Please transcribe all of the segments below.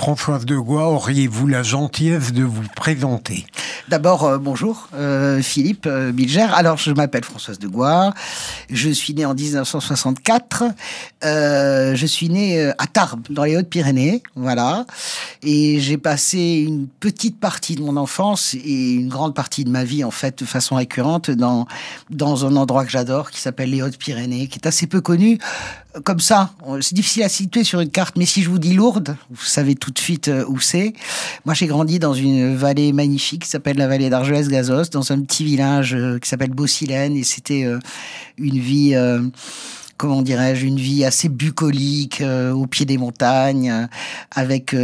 Françoise de Gois, auriez-vous la gentillesse de vous présenter? D'abord, bonjour, Philippe Bilger. Alors, je m'appelle Françoise de Gois. Je suis née en 1964. Je suis née à Tarbes, dans les Hautes-Pyrénées. Voilà. Et j'ai passé une petite partie de mon enfance et une grande partie de ma vie, en fait, de façon récurrente, dans un endroit que j'adore, qui s'appelle les Hautes-Pyrénées, qui est assez peu connu. Comme ça, c'est difficile à situer sur une carte, mais si je vous dis Lourdes, vous savez tout de suite où c'est. Moi, j'ai grandi dans une vallée magnifique qui s'appelle la vallée d'Argelès-Gazost, dans un petit village qui s'appelle Beausilène, et c'était une vie... comment dirais-je, une vie assez bucolique, au pied des montagnes, avec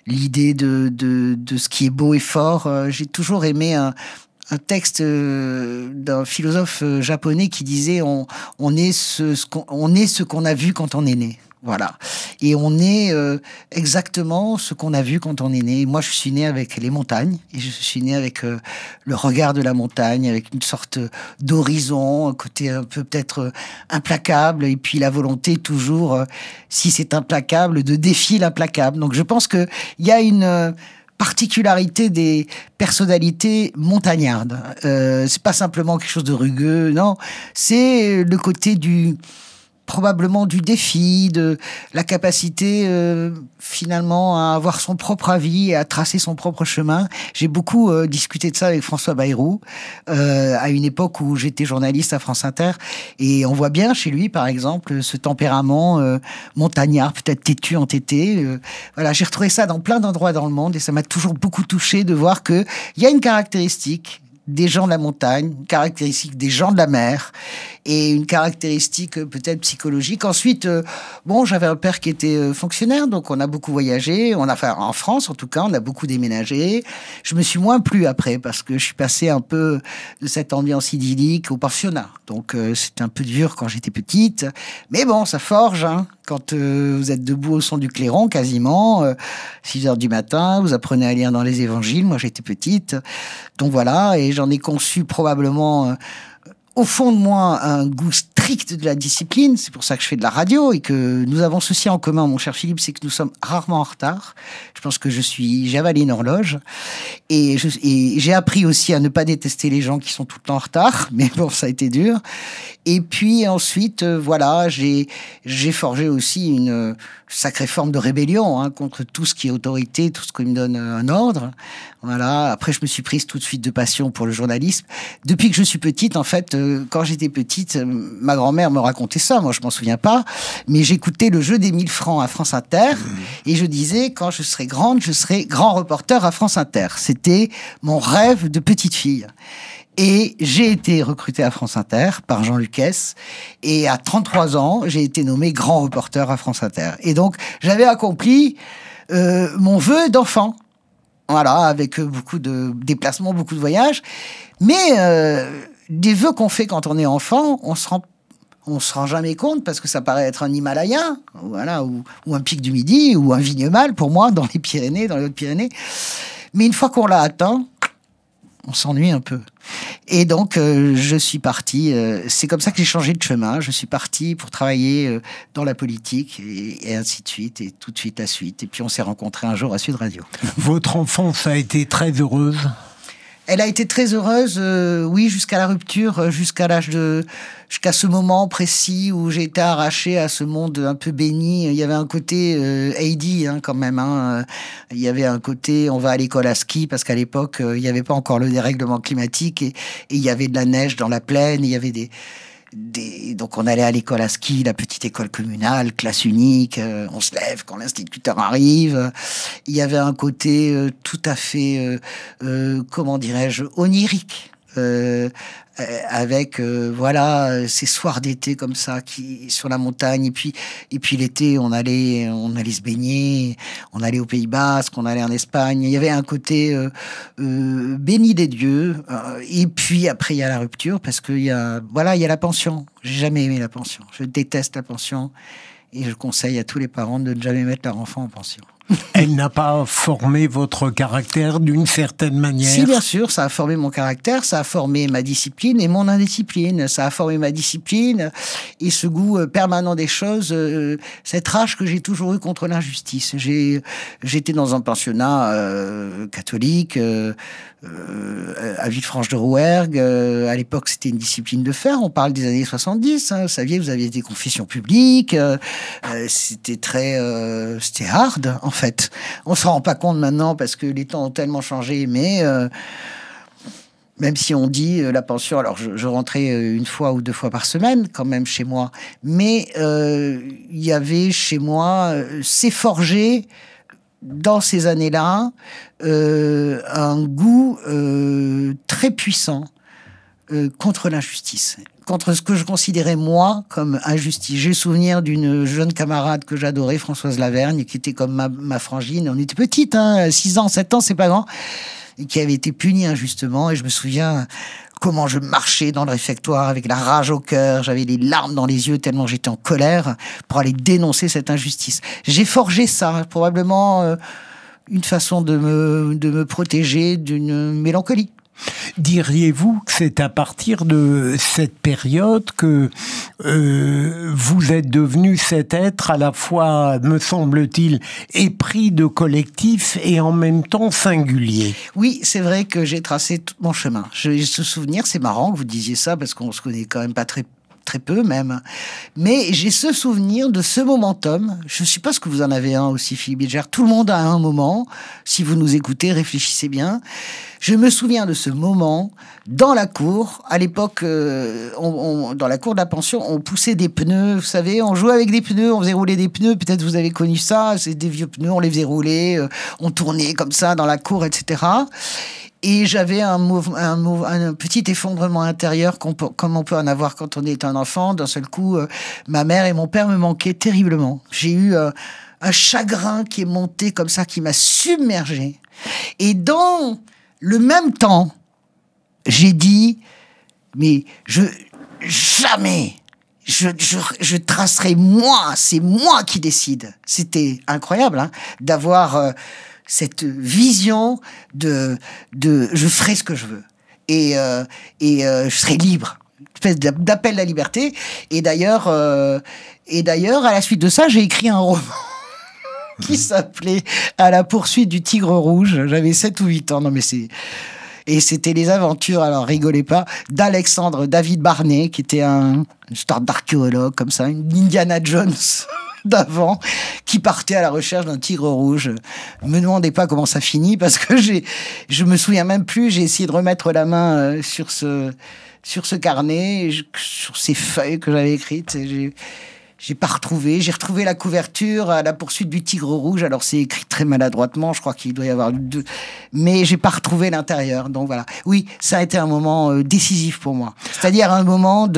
l'idée de ce qui est beau et fort. J'ai toujours aimé un texte d'un philosophe japonais qui disait on est ce qu'on a vu quand on est né. Voilà. Et on est exactement ce qu'on a vu quand on est né. Moi, je suis né avec les montagnes, et je suis né avec le regard de la montagne, avec une sorte d'horizon, un côté un peu peut-être implacable, et puis la volonté toujours, si c'est implacable, de défier l'implacable. Donc, je pense qu'il y a une particularité des personnalités montagnardes. C'est pas simplement quelque chose de rugueux, non. C'est le côté probablement du défi, de la capacité finalement à avoir son propre avis et à tracer son propre chemin. J'ai beaucoup discuté de ça avec François Bayrou à une époque où j'étais journaliste à France Inter, et on voit bien chez lui, par exemple, ce tempérament montagnard, peut-être têtu, entêté. Voilà, j'ai retrouvé ça dans plein d'endroits dans le monde, et ça m'a toujours beaucoup touché de voir que il y a une caractéristique des gens de la montagne, une caractéristique des gens de la mer, et une caractéristique peut-être psychologique. Ensuite, bon, j'avais un père qui était fonctionnaire, donc on a beaucoup voyagé. En France, en tout cas, on a beaucoup déménagé. Je me suis moins plu après, parce que je suis passé un peu de cette ambiance idyllique au pensionnat. Donc, c'était un peu dur quand j'étais petite. Mais bon, ça forge, hein. Quand vous êtes debout au son du clairon, quasiment, 6 heures du matin, vous apprenez à lire dans les évangiles. Moi, j'étais petite. Donc voilà, et j'en ai conçu probablement... au fond de moi, un goût strict de la discipline. C'est pour ça que je fais de la radio, et que nous avons ceci en commun, mon cher Philippe, c'est que nous sommes rarement en retard. Je pense que j'ai avalé une horloge, et j'ai appris aussi à ne pas détester les gens qui sont tout le temps en retard, mais bon, ça a été dur. Et puis ensuite, voilà, j'ai forgé aussi une sacrée forme de rébellion, hein, contre tout ce qui est autorité, tout ce qui me donne un ordre. Voilà. Après, je me suis prise tout de suite de passion pour le journalisme. Depuis que je suis petite, en fait, quand j'étais petite, ma grand-mère me racontait ça. Moi, je m'en souviens pas, mais j'écoutais le jeu des 1000 francs à France Inter, et je disais, quand je serai grande, je serai grand reporter à France Inter. C'était mon rêve de petite fille. Et j'ai été recruté à France Inter par Jean Lucas, et à 33 ans, j'ai été nommé grand reporter à France Inter. Et donc, j'avais accompli mon vœu d'enfant. Voilà, avec beaucoup de déplacements, beaucoup de voyages. Mais des vœux qu'on fait quand on est enfant, on se rend jamais compte, parce que ça paraît être un Himalaya, voilà, ou un pic du Midi, ou un Vignemale, pour moi, dans les Pyrénées, dans les Hautes-Pyrénées. Mais une fois qu'on l'a atteint, on s'ennuie un peu. Et donc, je suis parti. C'est comme ça que j'ai changé de chemin. Je suis parti pour travailler dans la politique, et ainsi de suite, et tout de suite la suite. Et puis, on s'est rencontrés un jour à Sud Radio. Votre enfance a été très heureuse? Elle a été très heureuse, oui, jusqu'à la rupture, jusqu'à ce moment précis où j'ai été arraché à ce monde un peu béni. Il y avait un côté Heidi, hein, quand même. Hein. Il y avait un côté, on va à l'école à ski, parce qu'à l'époque, il n'y avait pas encore le dérèglement climatique, et il y avait de la neige dans la plaine, il y avait donc on allait à l'école à ski, la petite école communale, classe unique, on se lève quand l'instituteur arrive. Il y avait un côté tout à fait, comment dirais-je, onirique. Avec voilà, ces soirs d'été comme ça sur la montagne, et puis l'été on allait se baigner, on allait au Pays Basque, on allait en Espagne. Il y avait un côté béni des dieux, et puis après il y a la rupture, parce que il y a la pension. J'ai jamais aimé la pension, je déteste la pension, et je conseille à tous les parents de ne jamais mettre leur enfant en pension. Elle n'a pas formé votre caractère d'une certaine manière? Si, bien sûr, ça a formé mon caractère, ça a formé ma discipline et mon indiscipline. Ça a formé ma discipline et ce goût permanent des choses, cette rage que j'ai toujours eu contre l'injustice. J'étais dans un pensionnat catholique à Villefranche-de-Rouergue. À l'époque, c'était une discipline de fer. On parle des années 70. Hein. Vous saviez, vous aviez des confessions publiques. C'était c'était hard, en fait. On se rend pas compte maintenant parce que les temps ont tellement changé, mais même si on dit la pension, alors je rentrais une fois ou deux fois par semaine quand même chez moi, mais il y avait chez moi, c'est forgé dans ces années-là, un goût très puissant contre l'injustice, contre ce que je considérais moi comme injustice. J'ai souvenir d'une jeune camarade que j'adorais, Françoise Lavergne, qui était comme ma frangine. On était petite, hein, 6 ans, 7 ans, c'est pas grand, et qui avait été punie injustement. Et je me souviens comment je marchais dans le réfectoire avec la rage au cœur, j'avais les larmes dans les yeux tellement j'étais en colère pour aller dénoncer cette injustice. J'ai forgé ça, probablement une façon de me protéger d'une mélancolie. Diriez-vous que c'est à partir de cette période que vous êtes devenu cet être à la fois, me semble-t-il, épris de collectif et en même temps singulier? Oui, c'est vrai que j'ai tracé tout mon chemin. J'ai ce souvenir, c'est marrant que vous disiez ça parce qu'on se connaît quand même pas très peu même. Mais j'ai ce souvenir de ce momentum. Je suppose que vous en avez un aussi, Philippe Bilger. Tout le monde a un moment. Si vous nous écoutez, réfléchissez bien. Je me souviens de ce moment dans la cour. À l'époque, dans la cour de la pension, on poussait des pneus. Vous savez, on jouait avec des pneus, on faisait rouler des pneus. Peut-être vous avez connu ça. C'est des vieux pneus, on les faisait rouler. On tournait comme ça dans la cour, etc. Et j'avais un petit effondrement intérieur, comme on peut en avoir quand on est un enfant. D'un seul coup, ma mère et mon père me manquaient terriblement. J'ai eu un chagrin qui est monté comme ça, qui m'a submergé. Et dans le même temps, j'ai dit, mais jamais, je tracerai moi, c'est moi qui décide. C'était incroyable, hein, d'avoir cette vision de je ferai ce que je veux et je serai libre, une espèce d'appel à la liberté. Et d'ailleurs à la suite de ça, j'ai écrit un roman qui s'appelait À la poursuite du tigre rouge. J'avais 7 ou 8 ans. Non mais et c'était les aventures, alors rigolez pas, d'Alexandre David Barnet, qui était une sorte d'archéologue comme ça, une Indiana Jones d'avant, qui partait à la recherche d'un tigre rouge. Me demandez pas comment ça finit, parce que je me souviens même plus. J'ai essayé de remettre la main sur ce carnet, sur ces feuilles que j'avais écrites. J'ai pas retrouvé. J'ai retrouvé la couverture À la poursuite du tigre rouge. Alors c'est écrit très maladroitement. Je crois qu'il doit y avoir 2, mais j'ai pas retrouvé l'intérieur. Donc voilà. Oui, ça a été un moment décisif pour moi. C'est-à-dire un moment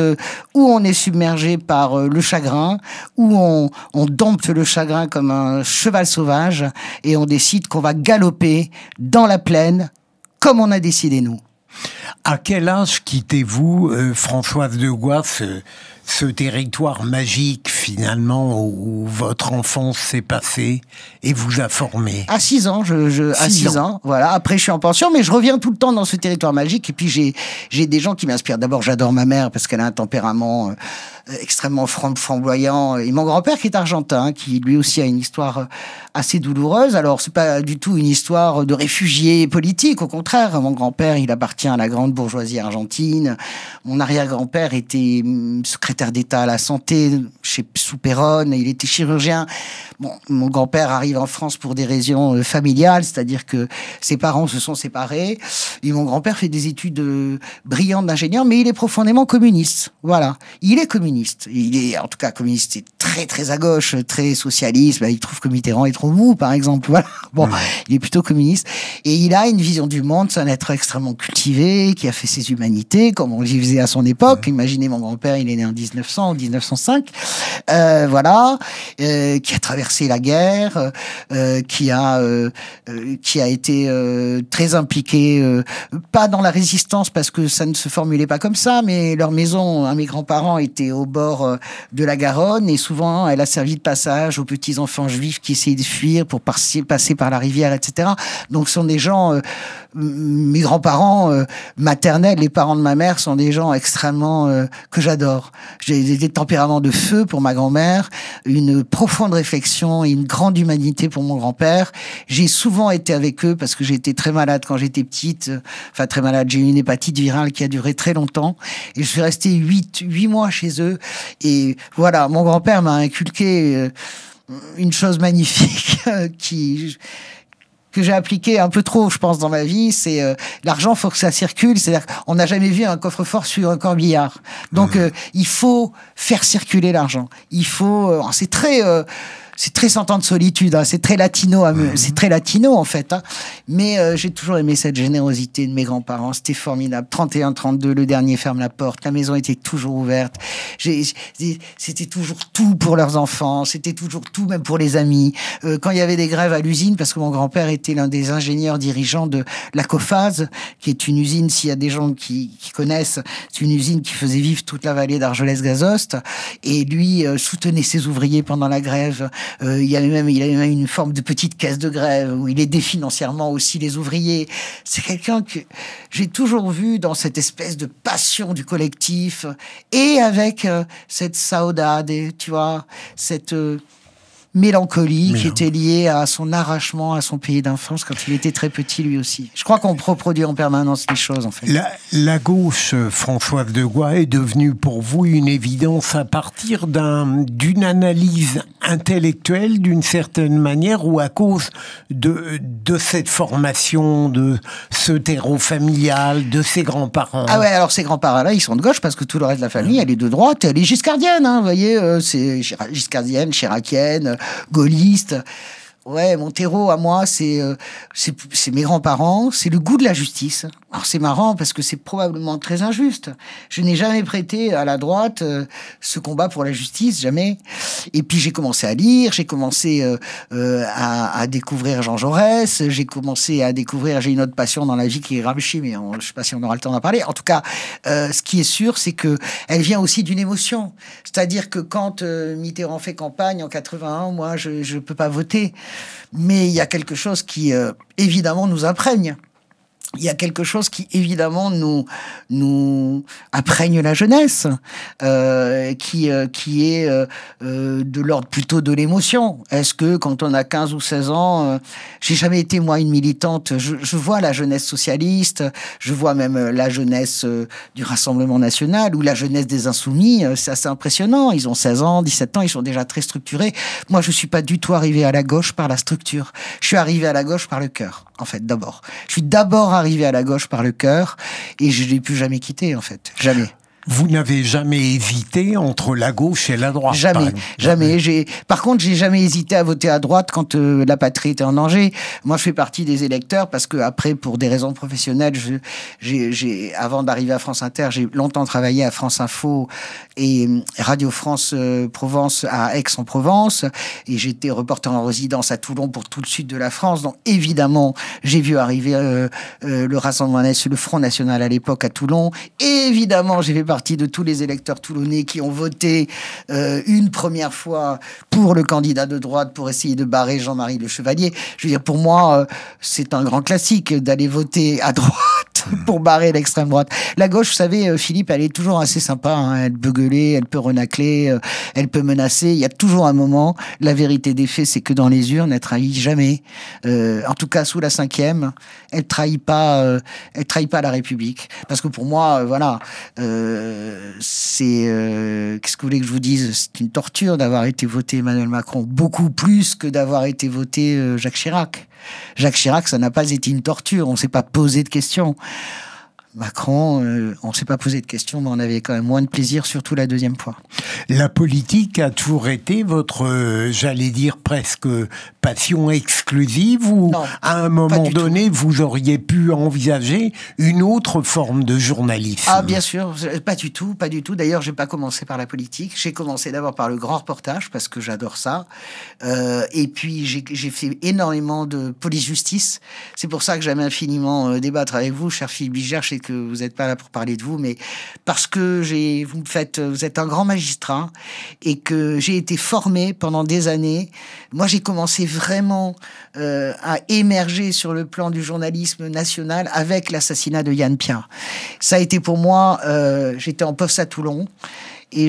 où on est submergé par le chagrin, où on dompte le chagrin comme un cheval sauvage et on décide qu'on va galoper dans la plaine comme on a décidé nous. À quel âge quittez-vous, Françoise de Gois, ce territoire magique, finalement, où votre enfance s'est passée et vous a formé? À 6 ans, à 6 ans, voilà. Après, je suis en pension, mais je reviens tout le temps dans ce territoire magique. Et puis, j'ai des gens qui m'inspirent. D'abord, j'adore ma mère parce qu'elle a un tempérament extrêmement flamboyant. Et mon grand-père, qui est argentin, qui lui aussi a une histoire assez douloureuse. Alors, c'est pas du tout une histoire de réfugié politique. Au contraire, mon grand-père, il appartient à la grande bourgeoisie argentine. Mon arrière-grand-père était secrétaire d'État à la santé sous Péronne. Il était chirurgien. Bon, mon grand-père arrive en France pour des raisons familiales, c'est-à-dire que ses parents se sont séparés. Et mon grand-père fait des études brillantes d'ingénieur, mais il est profondément communiste. Voilà. Il est communiste. Il est, en tout cas, communiste, et très, très à gauche, très socialiste. Il trouve que Mitterrand est trop mou, par exemple. Voilà. Bon, il est plutôt communiste. Et il a une vision du monde. C'est un être extrêmement cultivé, qui a fait ses humanités, comme on y faisait à son époque. Imaginez, mon grand-père, il est né en 1900 ou 1905. Voilà. Qui a traversé la guerre, qui a été très impliqué, pas dans la résistance, parce que ça ne se formulait pas comme ça, mais leur maison, mes grands-parents étaient au bord de la Garonne, et souvent souvent, elle a servi de passage aux petits enfants juifs qui essayaient de fuir pour passer par la rivière, etc. Donc, ce sont des gens, mes grands-parents maternels, les parents de ma mère, sont des gens extrêmement que j'adore. J'ai des tempéraments de feu pour ma grand-mère, une profonde réflexion et une grande humanité pour mon grand-père. J'ai souvent été avec eux parce que j'ai été très malade quand j'étais petite. Enfin, très malade. J'ai eu une hépatite virale qui a duré très longtemps et je suis resté 8 mois chez eux. Et voilà, mon grand-père m'a inculqué une chose magnifique que j'ai appliqué un peu trop, je pense, dans ma vie, c'est l'argent, faut que ça circule. C'est-à-dire qu'on n'a jamais vu un coffre-fort sur un corbillard. Donc, il faut faire circuler l'argent. Il faut... c'est très 100 ans de solitude, hein. C'est très latino, c'est très latino en fait. Hein. Mais j'ai toujours aimé cette générosité de mes grands-parents. C'était formidable. 31-32, le dernier ferme la porte. La maison était toujours ouverte. C'était toujours tout pour leurs enfants. C'était toujours tout, même pour les amis. Quand il y avait des grèves à l'usine, parce que mon grand-père était l'un des ingénieurs dirigeants de la Cophase, qui est une usine, s'il y a des gens qui connaissent, c'est une usine qui faisait vivre toute la vallée d'Argelès-Gazost. Et lui soutenait ses ouvriers pendant la grève. Il avait même une forme de petite caisse de grève où il aidait financièrement aussi les ouvriers. C'est quelqu'un que j'ai toujours vu dans cette espèce de passion du collectif et avec cette saudade, tu vois, cette mélancolie qui était liée à son arrachement à son pays d'enfance quand il était très petit lui aussi. Je crois qu'on reproduit en permanence les choses en fait. La gauche, Françoise de Gois, est devenue pour vous une évidence à partir d'une analyse intellectuelle d'une certaine manière ou à cause de cette formation, de ce terreau familial, de ses grands-parents? Ah ouais, alors ces grands-parents-là, ils sont de gauche parce que tout le reste de la famille, elle est de droite, elle est giscardienne, hein, vous voyez, c'est giscardienne, chiracienne, gaulliste. Ouais, mon terreau à moi, c'est mes grands-parents, c'est le goût de la justice. Alors c'est marrant parce que c'est probablement très injuste. Je n'ai jamais prêté à la droite ce combat pour la justice, jamais. Et puis j'ai commencé à lire, j'ai commencé à découvrir Jean Jaurès, j'ai une autre passion dans la vie qui est Gramsci, mais je sais pas si on aura le temps d'en parler. En tout cas, ce qui est sûr, c'est que elle vient aussi d'une émotion. C'est-à-dire que quand Mitterrand fait campagne en 81, moi je peux pas voter. Mais il y a quelque chose qui, évidemment, nous imprègne. Il y a quelque chose qui, évidemment, nous imprègne la jeunesse, qui est de l'ordre plutôt de l'émotion. Est-ce que, quand on a 15 ou 16 ans, j'ai jamais été, moi, une militante, je vois la jeunesse socialiste, je vois même la jeunesse du Rassemblement national ou la jeunesse des Insoumis, c'est assez impressionnant. Ils ont 16 ans, 17 ans, ils sont déjà très structurés. Moi, je suis pas du tout arrivé à la gauche par la structure. Je suis arrivé à la gauche par le cœur, en fait, d'abord. Je suis d'abord arrivé à la gauche par le cœur et je l'ai plus jamais quitté en fait, jamais. Vous n'avez jamais hésité entre la gauche et la droite? Jamais. Par contre, j'ai jamais hésité à voter à droite quand la patrie était en danger. Moi, je fais partie des électeurs parce que après, pour des raisons professionnelles, avant d'arriver à France Inter, j'ai longtemps travaillé à France Info et Radio France Provence à Aix-en-Provence et j'étais reporter en résidence à Toulon pour tout le sud de la France. Donc, évidemment, j'ai vu arriver le Rassemblement national, le Front National à l'époque à Toulon. Et évidemment, j'ai fait partie de tous les électeurs toulonnais qui ont voté une première fois pour le candidat de droite pour essayer de barrer Jean-Marie Le Chevalier. Je veux dire, pour moi, c'est un grand classique d'aller voter à droite pour barrer l'extrême droite. La gauche, vous savez, Philippe, elle est toujours assez sympa. Hein. Elle peut gueuler, elle peut renacler, elle peut menacer. Il y a toujours un moment. La vérité des faits, c'est que dans les urnes, elle trahit jamais. En tout cas, sous la 5e, elle trahit pas la République. Parce que pour moi, voilà. Qu'est-ce que vous voulez que je vous dise? C'est une torture d'avoir été voté Emmanuel Macron, beaucoup plus que d'avoir été voté Jacques Chirac. Jacques Chirac, ça n'a pas été une torture, on ne s'est pas posé de questions. Macron, on ne s'est pas posé de questions, mais on avait quand même moins de plaisir, surtout la deuxième fois. La politique a toujours été votre, j'allais dire presque passion exclusive, ou non, à un moment donné, vous auriez pu envisager une autre forme de journalisme? Ah, bien sûr, pas du tout. D'ailleurs, j'ai pas commencé par la politique. J'ai commencé d'abord par le grand reportage, parce que j'adore ça. Et puis, j'ai fait énormément de police-justice. C'est pour ça que j'aime infiniment débattre avec vous, cher Philippe Bilger. que vous n'êtes pas là pour parler de vous, mais parce que vous êtes un grand magistrat et que j'ai été formé pendant des années. Moi, j'ai commencé vraiment à émerger sur le plan du journalisme national avec l'assassinat de Yann Piat. Ça a été pour moi, j'étais en poste à Toulon. Et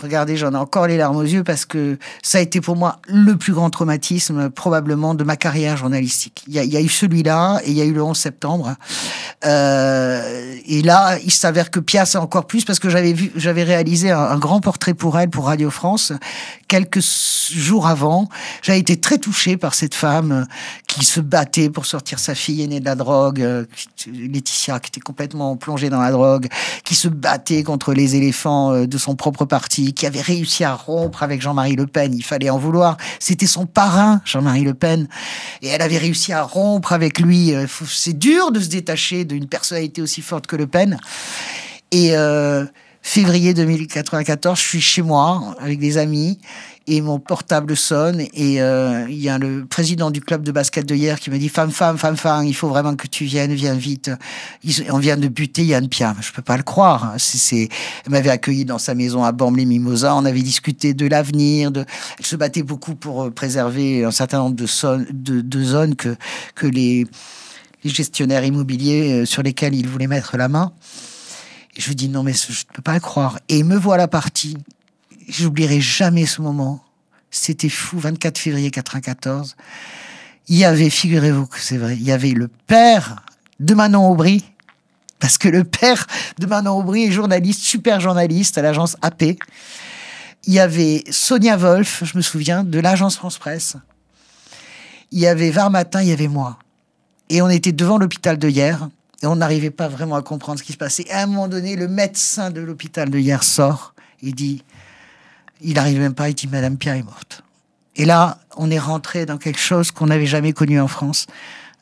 regardez, j'en ai encore les larmes aux yeux parce que ça a été pour moi le plus grand traumatisme probablement de ma carrière journalistique. Il y a eu celui-là et il y a eu le 11 septembre. Et là, il s'avère que Piat, c'est encore plus parce que j'avais réalisé un grand portrait pour elle, pour Radio France, quelques jours avant. J'avais été très touché par cette femme qui se battait pour sortir sa fille aînée de la drogue, Laetitia, qui était complètement plongée dans la drogue, qui se battait contre les éléphants de son propre parti, qui avait réussi à rompre avec Jean-Marie Le Pen. Il fallait en vouloir. C'était son parrain, Jean-Marie Le Pen. Et elle avait réussi à rompre avec lui. C'est dur de se détacher d'une personnalité aussi forte que Le Pen. Et février 2094, je suis chez moi avec des amis et mon portable sonne et il y a le président du club de basket de hier qui me dit femme, il faut vraiment que tu viennes, viens vite. On vient de buter Yann Piat. Je peux pas le croire. Elle m'avait accueilli dans sa maison à Bormes-les-Mimosas. On avait discuté de l'avenir. Elle se battait beaucoup pour préserver un certain nombre de zones que les gestionnaires immobiliers sur lesquels il voulait mettre la main. Et je lui dis non mais je ne peux pas le croire. Et me voilà parti. J'oublierai jamais ce moment. C'était fou, 24 février 94. Il y avait, figurez-vous que c'est vrai, il y avait le père de Manon Aubry, parce que le père de Manon Aubry est journaliste, super journaliste à l'agence AP. Il y avait Sonia Wolf, je me souviens, de l'agence France Presse. Il y avait Var Matin, il y avait moi. Et on était devant l'hôpital de Hyères, et on n'arrivait pas vraiment à comprendre ce qui se passait. Et à un moment donné, le médecin de l'hôpital de Hyères sort, il dit... Il n'arrive même pas, il dit Madame Piat est morte. Et là, on est rentré dans quelque chose qu'on n'avait jamais connu en France,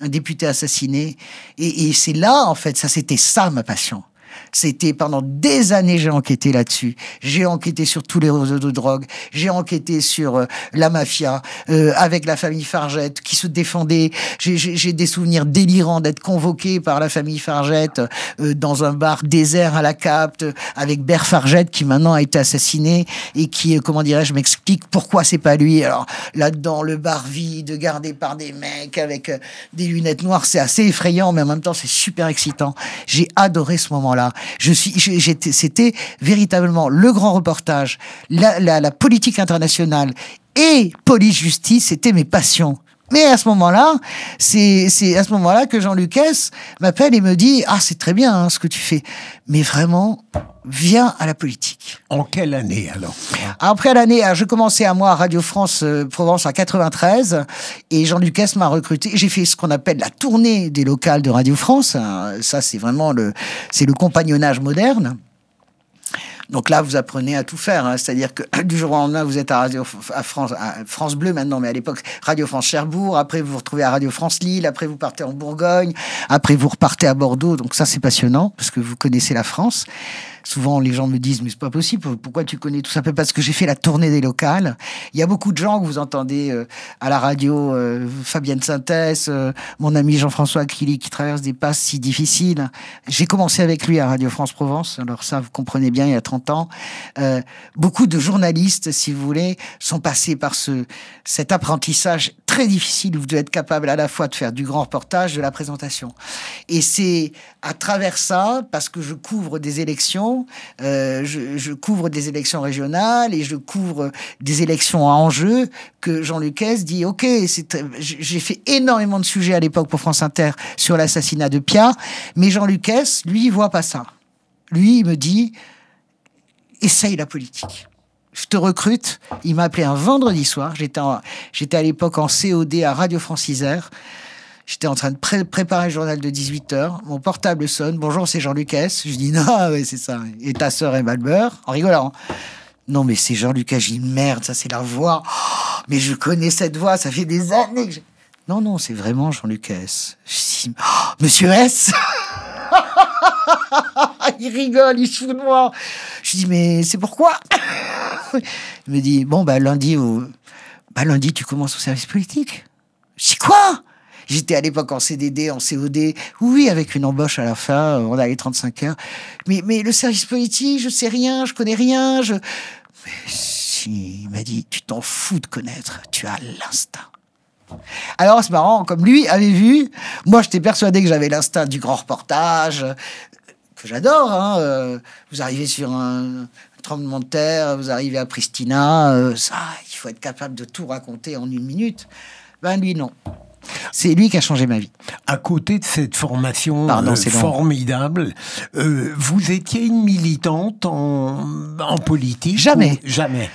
un député assassiné. Et c'est là, en fait, c'était ça ma passion. C'était pendant des années, j'ai enquêté là-dessus. J'ai enquêté sur tous les réseaux de drogue. J'ai enquêté sur la mafia, avec la famille Fargette qui se défendait. J'ai des souvenirs délirants d'être convoqué par la famille Fargette dans un bar désert à la Capte avec Bert Fargette qui maintenant a été assassiné et qui, comment dirais-je, m'explique pourquoi c'est pas lui. Alors là-dedans, le bar vide, gardé par des mecs avec des lunettes noires, c'est assez effrayant, mais en même temps, c'est super excitant. J'ai adoré ce moment-là. C'était véritablement le grand reportage, la politique internationale et police-justice, c'était mes passions. Mais à ce moment-là, c'est à ce moment-là que Jean Lucas m'appelle et me dit « Ah, c'est très bien ce que tu fais, mais vraiment, viens à la politique. » En quelle année alors? Après l'année, je commençais à Radio France Provence en 93 et Jean Lucas m'a recruté. J'ai fait ce qu'on appelle la tournée des locales de Radio France. Ça, c'est vraiment le compagnonnage moderne. Donc là, vous apprenez à tout faire, hein. C'est-à-dire que du jour au lendemain, vous êtes à France Bleu maintenant, mais à l'époque, Radio France Cherbourg. Après, vous vous retrouvez à Radio France Lille. Après, vous partez en Bourgogne. Après, vous repartez à Bordeaux. Donc ça, c'est passionnant parce que vous connaissez la France. Souvent, les gens me disent, mais c'est pas possible, pourquoi tu connais tout ça? Parce que j'ai fait la tournée des locales. Il y a beaucoup de gens que vous entendez à la radio, Fabienne Synthèse, mon ami Jean-François qui traverse des passes si difficiles. J'ai commencé avec lui à Radio France Provence, alors ça, vous comprenez bien, il y a 30 ans. Beaucoup de journalistes, si vous voulez, sont passés par cet apprentissage très difficile où vous devez être capable à la fois de faire du grand reportage, de la présentation. Et c'est à travers ça, parce que je couvre des élections, je couvre des élections régionales et je couvre des élections à enjeu, que Jean Lucas dit ok, j'ai fait énormément de sujets à l'époque pour France Inter sur l'assassinat de Piat, mais Jean Lucas, lui, il voit pas ça. Lui, il me dit essaye la politique. Je te recrute. Il m'a appelé un vendredi soir. J'étais à l'époque en COD à Radio France Isère. J'étais en train de préparer le journal de 18h. Mon portable sonne. Bonjour, c'est Jean Lucas. Je dis non, ouais, c'est ça. Et ta sœur est Malbeur, en rigolant. Non, mais c'est Jean Lucas. Je dis merde, ça c'est la voix. Oh, mais je connais cette voix. Ça fait des années que Non, c'est vraiment Jean Lucas. Je dis Monsieur S. Il rigole, il se fout de moi. Je dis mais c'est pourquoi? Il me dit bon lundi tu commences au service politique. Je dis quoi? J'étais à l'époque en CDD, en COD. Oui, avec une embauche à la fin, on a les 35 heures. Mais le service politique, je sais rien, je connais rien. Mais si, il m'a dit, tu t'en fous de connaître, tu as l'instinct. Alors, c'est marrant, comme lui avait vu, moi, j'étais persuadé que j'avais l'instinct du grand reportage, que j'adore. Hein, vous arrivez sur un tremblement de terre, vous arrivez à Pristina, ça, il faut être capable de tout raconter en 1 minute. Ben, lui, non. C'est lui qui a changé ma vie. À côté de cette formation formidable, vous étiez une militante en politique? Jamais. Jamais.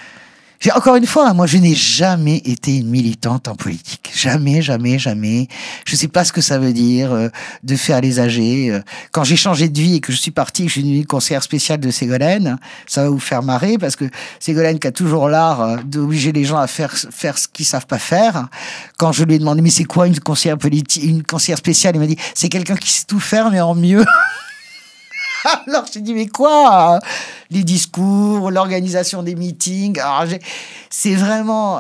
Encore une fois, moi, je n'ai jamais été une militante en politique. Jamais, jamais, jamais. Je sais pas ce que ça veut dire de faire les AG. Quand j'ai changé de vie et que je suis parti, que je suis devenu conseillère spéciale de Ségolène, ça va vous faire marrer parce que Ségolène qui a toujours l'art d'obliger les gens à faire ce qu'ils savent pas faire. Quand je lui ai demandé mais c'est quoi une conseillère politique, une conseillère spéciale, il m'a dit c'est quelqu'un qui sait tout faire mais en mieux. Alors, j'ai dit, mais quoi? Les discours, l'organisation des meetings. C'est vraiment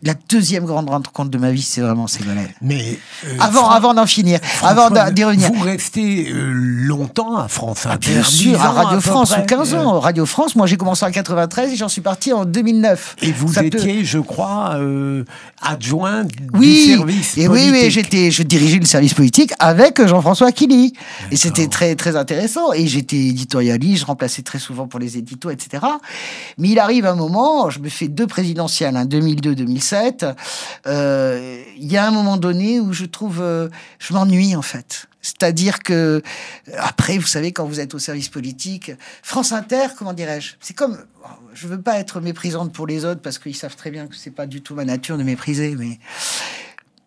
la deuxième grande rencontre de ma vie, c'est vraiment Ségolène. Mais avant d'en finir, avant d'y revenir. Vous restez longtemps à France Inter. Bien sûr, à Radio France, 15 ans. Radio France, moi j'ai commencé en 93 et j'en suis parti en 2009. Et vous étiez, je crois, adjoint du service politique. Oui, je dirigeais le service politique avec Jean-François Aquili. Et c'était très, très intéressant. Et j'étais éditorialiste, je remplaçais très souvent pour les éditos, etc. Mais il arrive un moment, je me fais 2 présidentielles, 2002-2007. Il y a un moment donné où je trouve, je m'ennuie en fait. C'est-à-dire que après, vous savez, quand vous êtes au service politique, France Inter, comment dirais-je, c'est comme, je veux pas être méprisante pour les autres parce qu'ils savent très bien que c'est pas du tout ma nature de mépriser, mais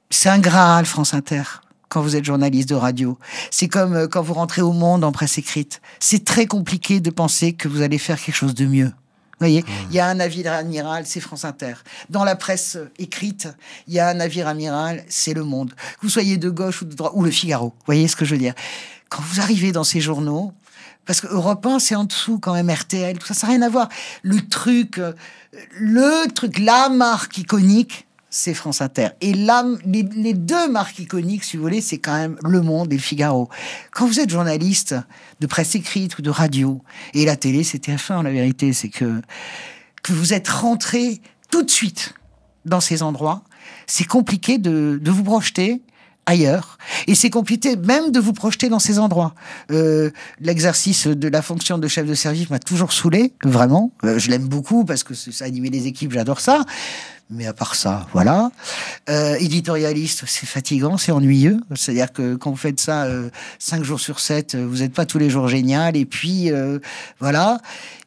c'est un Graal, France Inter. Quand vous êtes journaliste de radio, c'est comme quand vous rentrez au Monde en presse écrite. C'est très compliqué de penser que vous allez faire quelque chose de mieux. Vous voyez, il y a un navire amiral, c'est France Inter. Dans la presse écrite, il y a un navire amiral, c'est Le Monde. Que vous soyez de gauche ou de droite, ou Le Figaro. Vous voyez ce que je veux dire? Quand vous arrivez dans ces journaux, parce que Europe 1, c'est en dessous quand même, RTL, tout ça, ça n'a rien à voir. Le truc, la marque iconique, c'est France Inter. Et là, les 2 marques iconiques, si vous voulez, c'est quand même Le Monde et Le Figaro. Quand vous êtes journaliste de presse écrite ou de radio, et la télé, c'est TF1, la vérité, c'est que vous êtes rentré tout de suite dans ces endroits, c'est compliqué de vous projeter ailleurs. Et c'est compliqué même de vous projeter dans ces endroits. L'exercice de la fonction de chef de service m'a toujours saoulé, vraiment. Je l'aime beaucoup parce que ça animait les équipes, j'adore ça. Mais à part ça, voilà. Éditorialiste, c'est fatigant, c'est ennuyeux. C'est-à-dire que quand vous faites ça 5 jours sur 7, vous n'êtes pas tous les jours génial. Et puis, voilà.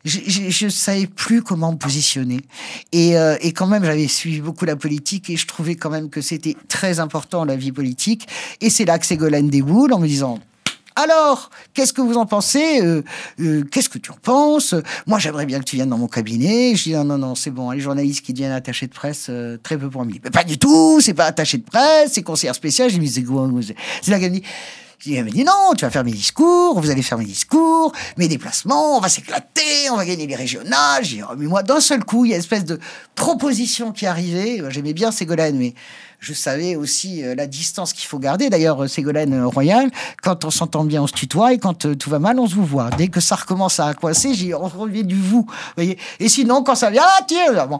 Je savais plus comment me positionner. Et quand même, j'avais suivi beaucoup la politique et je trouvais quand même que c'était très important, la vie politique. Et c'est là que Ségolène déboule en me disant... Alors, qu'est-ce que vous en pensez? Qu'est-ce que tu en penses? Moi, j'aimerais bien que tu viennes dans mon cabinet. Je dis non, c'est bon. Les journalistes qui deviennent attachés de presse, très peu pour moi. Mais pas du tout, c'est pas attaché de presse, c'est conseillère spéciale. Je dis, mais c'est quoi? C'est là qu'elle me dit... Elle me dit non, tu vas faire mes discours, vous allez faire mes discours, mes déplacements, on va s'éclater, on va gagner les régionales. Je dis, oh, mais moi, d'un seul coup, il y a une espèce de proposition qui arrivait. J'aimais bien Ségolène, mais je savais aussi la distance qu'il faut garder. D'ailleurs, Ségolène Royal, quand on s'entend bien, on se tutoie, et quand tout va mal, on se vous voit. Dès que ça recommence à coincer, on revient du vous. Voyez. Et sinon, quand ça vient, tiens, bon.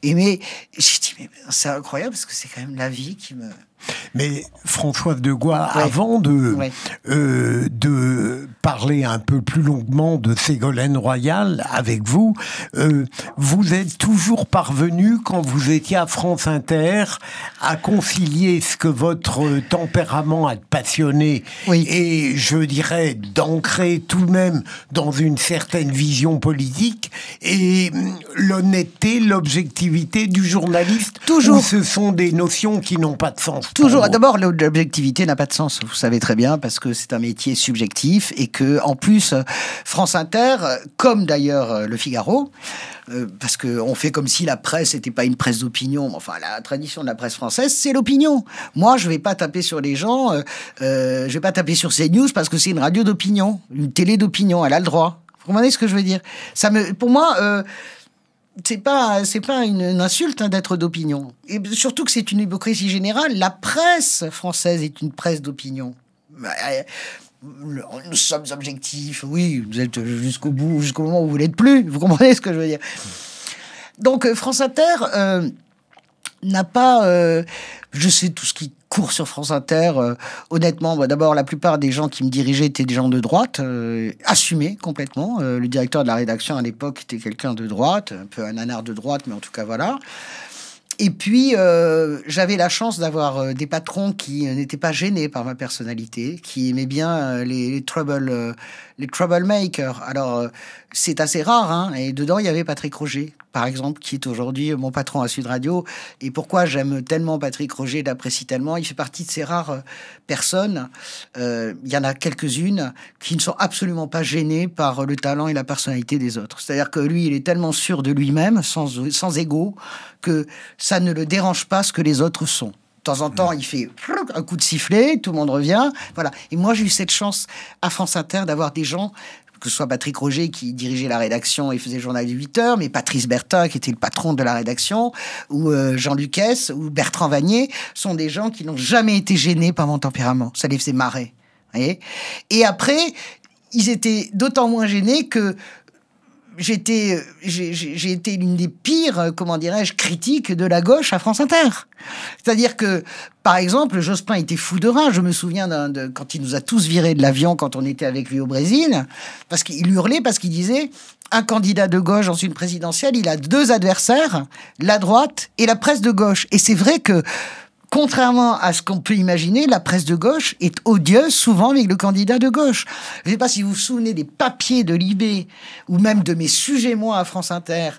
Et mais, j'ai dit, mais c'est incroyable parce que c'est quand même la vie qui me... Mais Françoise de Gois, avant de parler un peu plus longuement de Ségolène Royal avec vous, vous êtes toujours parvenu, quand vous étiez à France Inter, à concilier ce que votre tempérament a de passionné et, je dirais, d'ancrer tout de même dans une certaine vision politique et l'honnêteté, l'objectivité du journaliste. Toujours. Ou ce sont des notions qui n'ont pas de sens. Toujours. D'abord, l'objectivité n'a pas de sens. Vous savez très bien, parce que c'est un métier subjectif et que, en plus, France Inter, comme d'ailleurs Le Figaro, parce que on fait comme si la presse n'était pas une presse d'opinion. Enfin, la tradition de la presse française, c'est l'opinion. Moi, je vais pas taper sur les gens. Je vais pas taper sur CNews parce que c'est une radio d'opinion, une télé d'opinion. Elle a le droit. Vous comprenez ce que je veux dire? Pour moi. c'est pas une insulte hein, d'être d'opinion. Et surtout que c'est une hypocrisie générale. La presse française est une presse d'opinion. Nous sommes objectifs. Oui, vous êtes jusqu'au bout, jusqu'au moment où vous l'êtes plus. Vous comprenez ce que je veux dire? Donc France Inter n'a pas... je sais tout ce qui court sur France Inter. Honnêtement, d'abord, la plupart des gens qui me dirigeaient étaient des gens de droite, assumés complètement. Le directeur de la rédaction à l'époque était quelqu'un de droite, un peu un nanar de droite, mais en tout cas, voilà. Et puis, j'avais la chance d'avoir des patrons qui n'étaient pas gênés par ma personnalité, qui aimaient bien les troublemakers. Alors, c'est assez rare, hein. Et dedans, il y avait Patrick Roger, par exemple, qui est aujourd'hui mon patron à Sud Radio. Et pourquoi j'aime tellement Patrick Roger, l'apprécie tellement? Il fait partie de ces rares personnes, il y en a quelques-unes, qui ne sont absolument pas gênées par le talent et la personnalité des autres. C'est-à-dire que lui, il est tellement sûr de lui-même, sans ego, que ça ne le dérange pas ce que les autres sont. De temps en temps, il fait un coup de sifflet, tout le monde revient. Voilà. Et moi, j'ai eu cette chance à France Inter d'avoir des gens, que ce soit Patrick Roger qui dirigeait la rédaction et faisait le journal de 8 heures, mais Patrice Bertin qui était le patron de la rédaction, ou Jean Lucas, ou Bertrand Vanier, sont des gens qui n'ont jamais été gênés par mon tempérament. Ça les faisait marrer. Vous voyez ? Et après, ils étaient d'autant moins gênés que j'ai été l'une des pires, comment dirais-je, critiques de la gauche à France Inter. C'est-à-dire que, par exemple, Jospin était fou de rage. Je me souviens quand il nous a tous virés de l'avion quand on était avec lui au Brésil, parce qu'il hurlait, parce qu'il disait un candidat de gauche dans une présidentielle, il a 2 adversaires, la droite et la presse de gauche. Et c'est vrai que, contrairement à ce qu'on peut imaginer, la presse de gauche est odieuse souvent avec le candidat de gauche. Je ne sais pas si vous vous souvenez des papiers de Libé ou même de mes sujets, moi, à France Inter,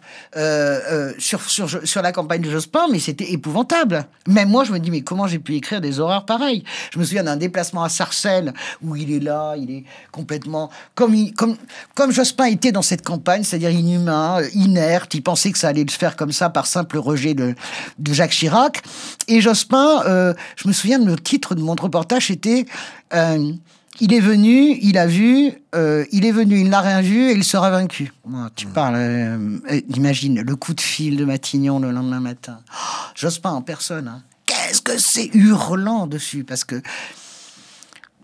sur la campagne de Jospin, mais c'était épouvantable. Même moi, je me dis, mais comment j'ai pu écrire des horreurs pareilles? Je me souviens d'un déplacement à Sarcelles où il est là, il est complètement... Comme Jospin était dans cette campagne, c'est-à-dire inhumain, inerte, il pensait que ça allait le faire comme ça par simple rejet de Jacques Chirac. Et Jospin, je me souviens de le titre de mon reportage, c'était il est venu, il a vu, il est venu, il n'a rien vu et il sera vaincu. Tu parles, imagine le coup de fil de Matignon le lendemain matin. Oh, Jospin en personne. Hein. Qu'est-ce que c'est hurlant dessus? Parce que,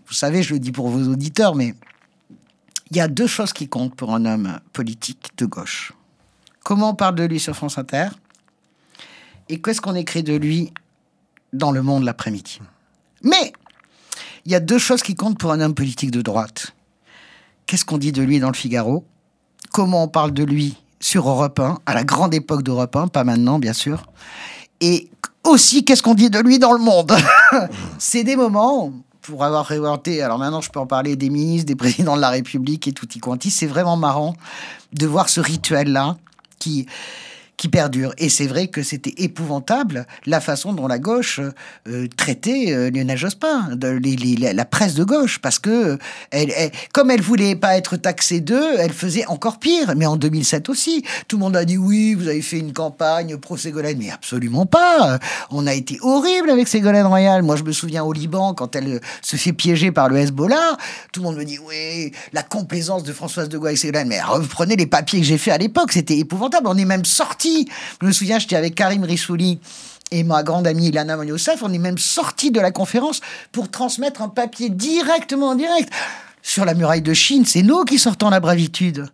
vous savez, je le dis pour vos auditeurs, mais il y a 2 choses qui comptent pour un homme politique de gauche. Comment on parle de lui sur France Inter et qu'est-ce qu'on écrit de lui dans Le Monde l'après-midi. Mais il y a 2 choses qui comptent pour un homme politique de droite. Qu'est-ce qu'on dit de lui dans Le Figaro? Comment on parle de lui sur Europe 1, à la grande époque d'Europe 1, pas maintenant, bien sûr. Et aussi, qu'est-ce qu'on dit de lui dans Le Monde? C'est des moments, pour avoir réinventé, alors maintenant je peux en parler des ministres, des présidents de la République et tutti quanti, c'est vraiment marrant de voir ce rituel-là qui perdure. Et c'est vrai que c'était épouvantable la façon dont la gauche traitait Lionel Jospin, la presse de gauche, parce que comme elle voulait pas être taxée d'eux, elle faisait encore pire. Mais en 2007 aussi, tout le monde a dit oui, vous avez fait une campagne pro-Ségolène, mais absolument pas. On a été horrible avec Ségolène Royal. Moi, je me souviens au Liban, quand elle se fait piéger par le Hezbollah, tout le monde me dit oui, la complaisance de Françoise de Gaulle avec Ségolène. Mais reprenez les papiers que j'ai fait à l'époque, c'était épouvantable. On est même sortis. Je me souviens, j'étais avec Karim Rissouli et ma grande amie Ilana Mounioussef, on est même sortis de la conférence pour transmettre un papier directement en direct. Sur la muraille de Chine, c'est nous qui sortons la bravitude.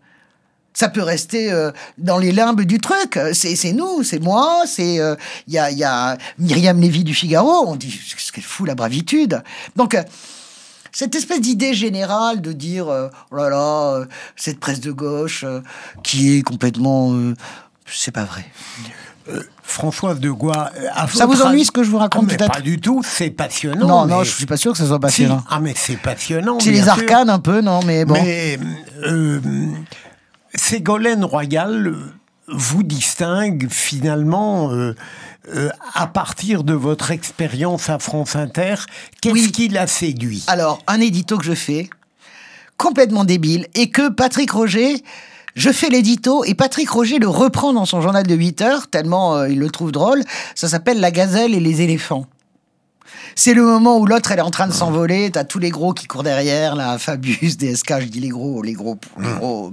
Ça peut rester dans les limbes du truc. C'est nous, c'est moi, c'est... Il y a Myriam Lévy du Figaro, on dit, ce qu'elle fout la bravitude. Donc... cette espèce d'idée générale de dire oh là là, cette presse de gauche qui est complètement... c'est pas vrai. Françoise de Gois... ça vous ennuie ce que je vous raconte peut-être? Pas du tout, c'est passionnant. Non, je suis pas sûr que ça soit passionnant. Si. Ah, mais c'est passionnant. C'est les arcanes un peu, non, mais bon. Mais Ségolène Royal vous distingue finalement... à partir de votre expérience à France Inter, qu'est-ce qui l'a séduit? Alors, un édito que je fais, complètement débile, et que Patrick Roger... Je fais l'édito et Patrick Roger le reprend dans son journal de 8 heures, tellement il le trouve drôle. Ça s'appelle La Gazelle et les éléphants. C'est le moment où l'autre, elle est en train de s'envoler. T'as tous les gros qui courent derrière, là, Fabius, DSK, je dis les gros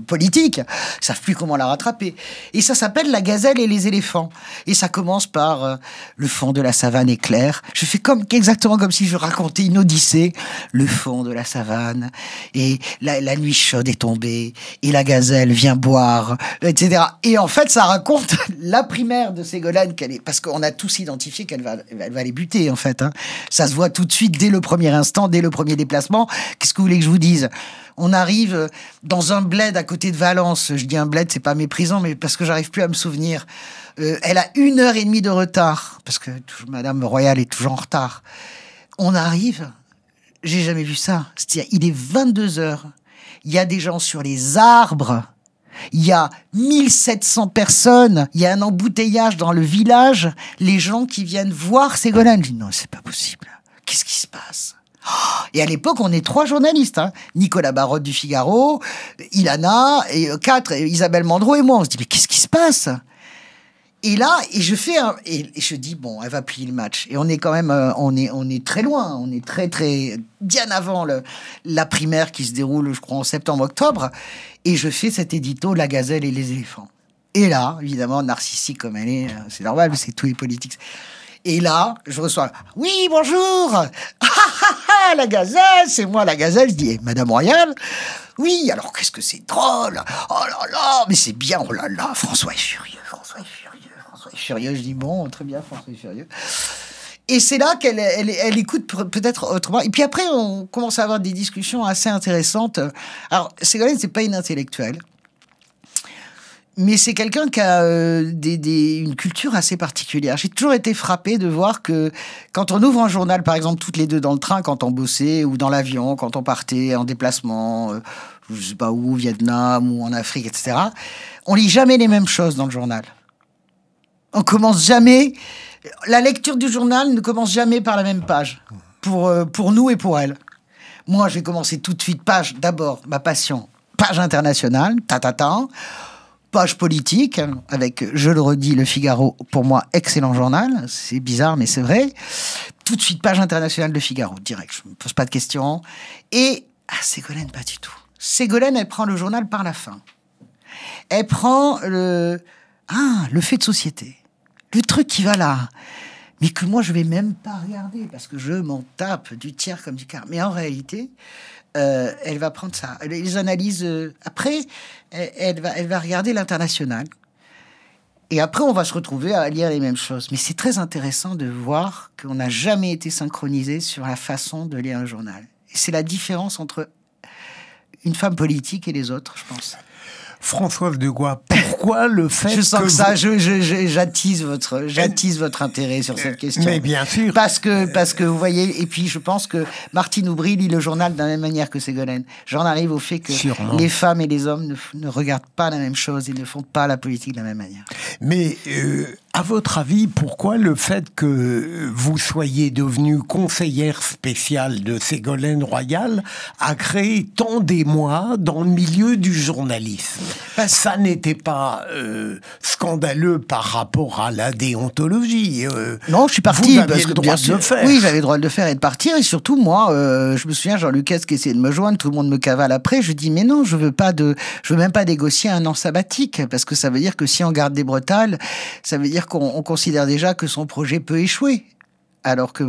politiques, ils savent plus comment la rattraper. Et ça s'appelle La gazelle et les éléphants. Et ça commence par le fond de la savane est clair. Je fais exactement comme si je racontais une odyssée. Le fond de la savane, et la nuit chaude est tombée, et la gazelle vient boire, etc. Et en fait, ça raconte la primaire de Ségolène, parce qu'on a tous identifié qu'elle va les buter, en fait. Hein. Ça se voit tout de suite, dès le premier instant, dès le premier déplacement. Qu'est-ce que vous voulez que je vous dise ? On arrive dans un bled à côté de Valence. Je dis un bled, c'est pas méprisant, mais parce que j'arrive plus à me souvenir. Elle a 1h30 de retard, parce que Madame Royale est toujours en retard. On arrive, j'ai jamais vu ça. C'est-à-dire, il est 22h. Il y a des gens sur les arbres. Il y a 1700 personnes. Il y a un embouteillage dans le village. Les gens qui viennent voir Ségolène. Je dis non, c'est pas possible. Qu'est-ce qui se passe ? Et à l'époque, on est 3 journalistes. Hein. Nicolas Barotte du Figaro, Ilana, et 4, Isabelle Mandreau et moi. On se dit, mais qu'est-ce qui se passe ? Et là, et je dis, bon, elle va plier le match. Et on est quand même, on est très loin. On est très, très, bien avant la primaire qui se déroule, je crois, en septembre-octobre. Et je fais cet édito, La gazelle et les éléphants. Et là, évidemment, narcissique comme elle est, c'est normal, c'est tous les politiques. Et là, je reçois, oui, bonjour. La gazelle, c'est moi la gazelle. Je dis, Madame Royale, oui, alors qu'est-ce que c'est drôle. Oh là là, mais c'est bien, oh là là, François est furieux. Je dis, bon, très bien, François est furieux. Et c'est là qu'elle écoute peut-être autrement. Et puis après, on commence à avoir des discussions assez intéressantes. Alors, Ségolène, c'est pas une intellectuelle. Mais c'est quelqu'un qui a une culture assez particulière. J'ai toujours été frappé de voir que quand on ouvre un journal, par exemple, toutes les deux dans le train, quand on bossait, ou dans l'avion, quand on partait en déplacement, je sais pas où, au Vietnam ou en Afrique, etc., on lit jamais les mêmes choses dans le journal. On commence jamais... La lecture du journal ne commence jamais par la même page, pour nous et pour elle. Moi, j'ai commencé tout de suite page, d'abord, ma passion, page internationale, page politique, avec, je le redis, Le Figaro, pour moi, excellent journal. C'est bizarre, mais c'est vrai. Tout de suite, page internationale de Figaro, direct. Je ne me pose pas de questions. Et, Ségolène, pas du tout. Ségolène, elle prend le journal par la fin. Elle prend le fait de société. Le truc qui va là. Mais que moi, je vais même pas regarder, parce que je m'en tape du tiers comme du quart. Mais en réalité... elle va prendre ça. Les analyses... après, elle va regarder l'international. Et après, on va se retrouver à lire les mêmes choses. Mais c'est très intéressant de voir qu'on n'a jamais été synchronisé sur la façon de lire un journal. Et c'est la différence entre une femme politique et les autres, je pense. Françoise de Gois, pourquoi le fait je sens que j'attise votre intérêt sur cette question. Mais bien sûr. Parce que vous voyez, et puis je pense que Martine Aubry lit le journal de la même manière que Ségolène. J'en arrive au fait que Sûrement. Les femmes et les hommes ne regardent pas la même chose et ne font pas la politique de la même manière. Mais à votre avis, pourquoi le fait que vous soyez devenue conseillère spéciale de Ségolène Royal a créé tant d'émoi dans le milieu du journalisme ? Ça n'était pas scandaleux par rapport à la déontologie. Non, je suis parti. Vous aviez le droit de le faire. Oui, j'avais le droit de le faire et de partir. Et surtout, moi, je me souviens, Jean-Luc Hesque qui essayait de me joindre, tout le monde me cavale après. Je dis, mais non, je veux même pas négocier un an sabbatique, parce que ça veut dire que si on garde des bretelles, ça veut dire qu'on considère déjà que son projet peut échouer. Alors que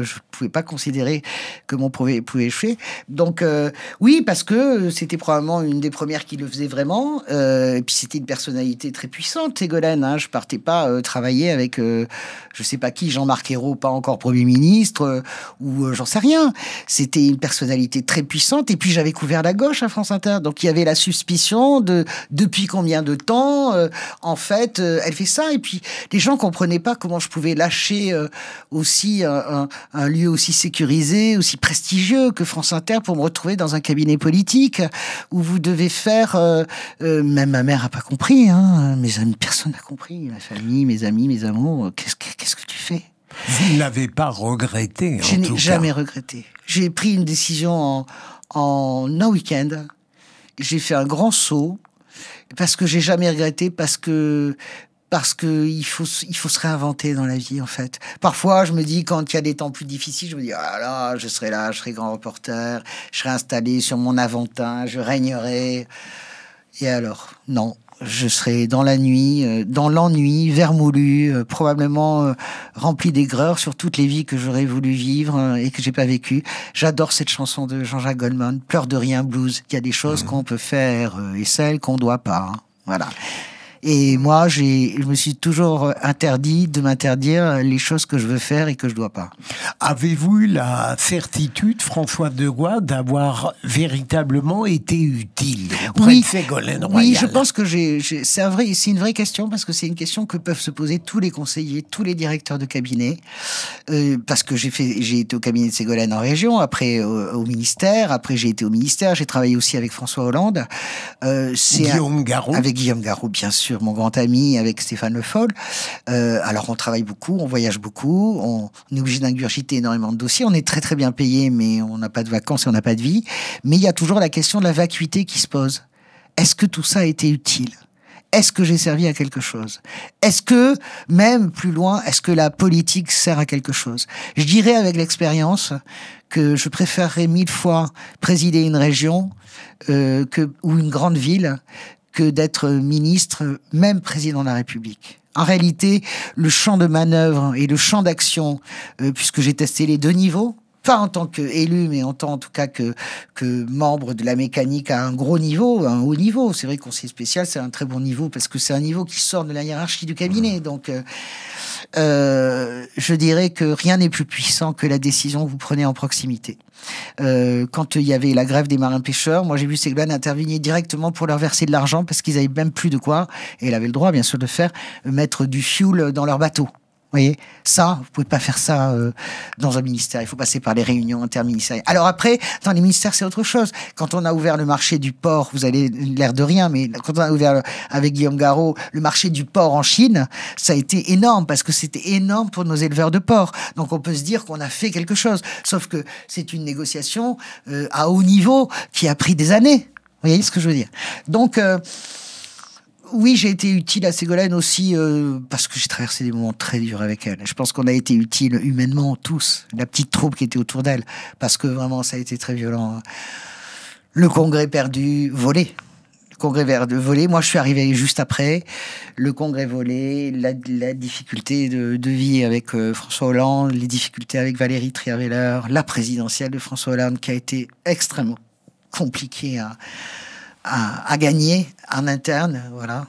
je ne pouvais pas considérer que mon projet pouvait échouer. Donc, oui, parce que c'était probablement une des premières qui le faisait vraiment. Et puis, c'était une personnalité très puissante, Ségolène. Hein. Je ne partais pas travailler avec, je ne sais pas qui, Jean-Marc Ayrault, pas encore Premier ministre, ou j'en sais rien. C'était une personnalité très puissante. Et puis, j'avais couvert la gauche à France Inter. Donc, il y avait la suspicion de depuis combien de temps, en fait, elle fait ça. Et puis, les gens ne comprenaient pas comment je pouvais lâcher aussi un lieu aussi sécurisé, aussi prestigieux que France Inter pour me retrouver dans un cabinet politique où vous devez faire... même ma mère n'a pas compris, hein, mes amis, personne n'a compris. Ma famille, mes amis, mes amours, qu'est-ce que tu fais ? Vous ne l'avez pas regretté, Je n'ai jamais regretté. J'ai pris une décision en un week-end. J'ai fait un grand saut parce que j'ai jamais regretté, parce que parce que il faut se réinventer dans la vie, en fait. Parfois, je me dis, quand il y a des temps plus difficiles, je me dis, ah là, je serai grand reporter, je serai installé sur mon Aventin, je régnerai. Et alors, non. Je serai dans la nuit, dans l'ennui, vermoulu, probablement rempli d'aigreur sur toutes les vies que j'aurais voulu vivre et que j'ai pas vécues. J'adore cette chanson de Jean-Jacques Goldman, Pleure de rien blues. Il y a des choses qu'on peut faire et celles qu'on doit pas. Hein. Voilà. Et moi, je me suis toujours interdit de m'interdire les choses que je veux faire et que je dois pas. Avez-vous eu la certitude, François Degois, d'avoir véritablement été utile auprès de Ségolène Royal? Oui, je pense que c'est une vraie question, parce que c'est une question que peuvent se poser tous les conseillers, tous les directeurs de cabinet, parce que j'ai été au cabinet de Ségolène en région, après au ministère, après j'ai été au ministère, j'ai travaillé aussi avec François Hollande. Guillaume Garot. Avec Guillaume Garot, bien sûr, mon grand ami, avec Stéphane Le Foll. Alors, on travaille beaucoup, on voyage beaucoup, on est obligé d'ingurgiter énormément de dossiers. On est très, très bien payé, mais on n'a pas de vacances et on n'a pas de vie. Mais il y a toujours la question de la vacuité qui se pose. Est-ce que tout ça a été utile ? Est-ce que j'ai servi à quelque chose ? Est-ce que, même plus loin, est-ce que la politique sert à quelque chose ? Je dirais avec l'expérience que je préférerais 1000 fois présider une région ou une grande ville que d'être ministre, même président de la République. En réalité, le champ de manœuvre et le champ d'action, puisque j'ai testé les deux niveaux, pas en tant qu'élu, mais en tout cas que membre de la mécanique à un gros niveau, à un haut niveau. C'est vrai qu'on conseiller spécial, c'est un très bon niveau, parce que c'est un niveau qui sort de la hiérarchie du cabinet. Donc, je dirais que rien n'est plus puissant que la décision que vous prenez en proximité. Quand il y avait la grève des marins-pêcheurs, moi j'ai vu Ségolène intervenir directement pour leur verser de l'argent, parce qu'ils avaient même plus de quoi, et elle avait le droit bien sûr de faire, mettre du fuel dans leur bateau. Vous voyez, ça, vous pouvez pas faire ça dans un ministère. Il faut passer par les réunions interministérielles. Alors après, dans les ministères, c'est autre chose. Quand on a ouvert le marché du porc, vous avez l'air de rien, mais quand on a ouvert avec Guillaume Garot le marché du porc en Chine, ça a été énorme, parce que c'était énorme pour nos éleveurs de porc. Donc on peut se dire qu'on a fait quelque chose. Sauf que c'est une négociation à haut niveau qui a pris des années. Vous voyez ce que je veux dire ? Donc... oui, j'ai été utile à Ségolène aussi parce que j'ai traversé des moments très durs avec elle. Je pense qu'on a été utile humainement tous, la petite troupe qui était autour d'elle, parce que vraiment ça a été très violent. Le congrès perdu, volé. Le congrès volé. Moi, je suis arrivé juste après. Le congrès volé, la difficulté de vie avec François Hollande, les difficultés avec Valérie Trierweiler, la présidentielle de François Hollande qui a été extrêmement compliquée à gagner en interne, voilà.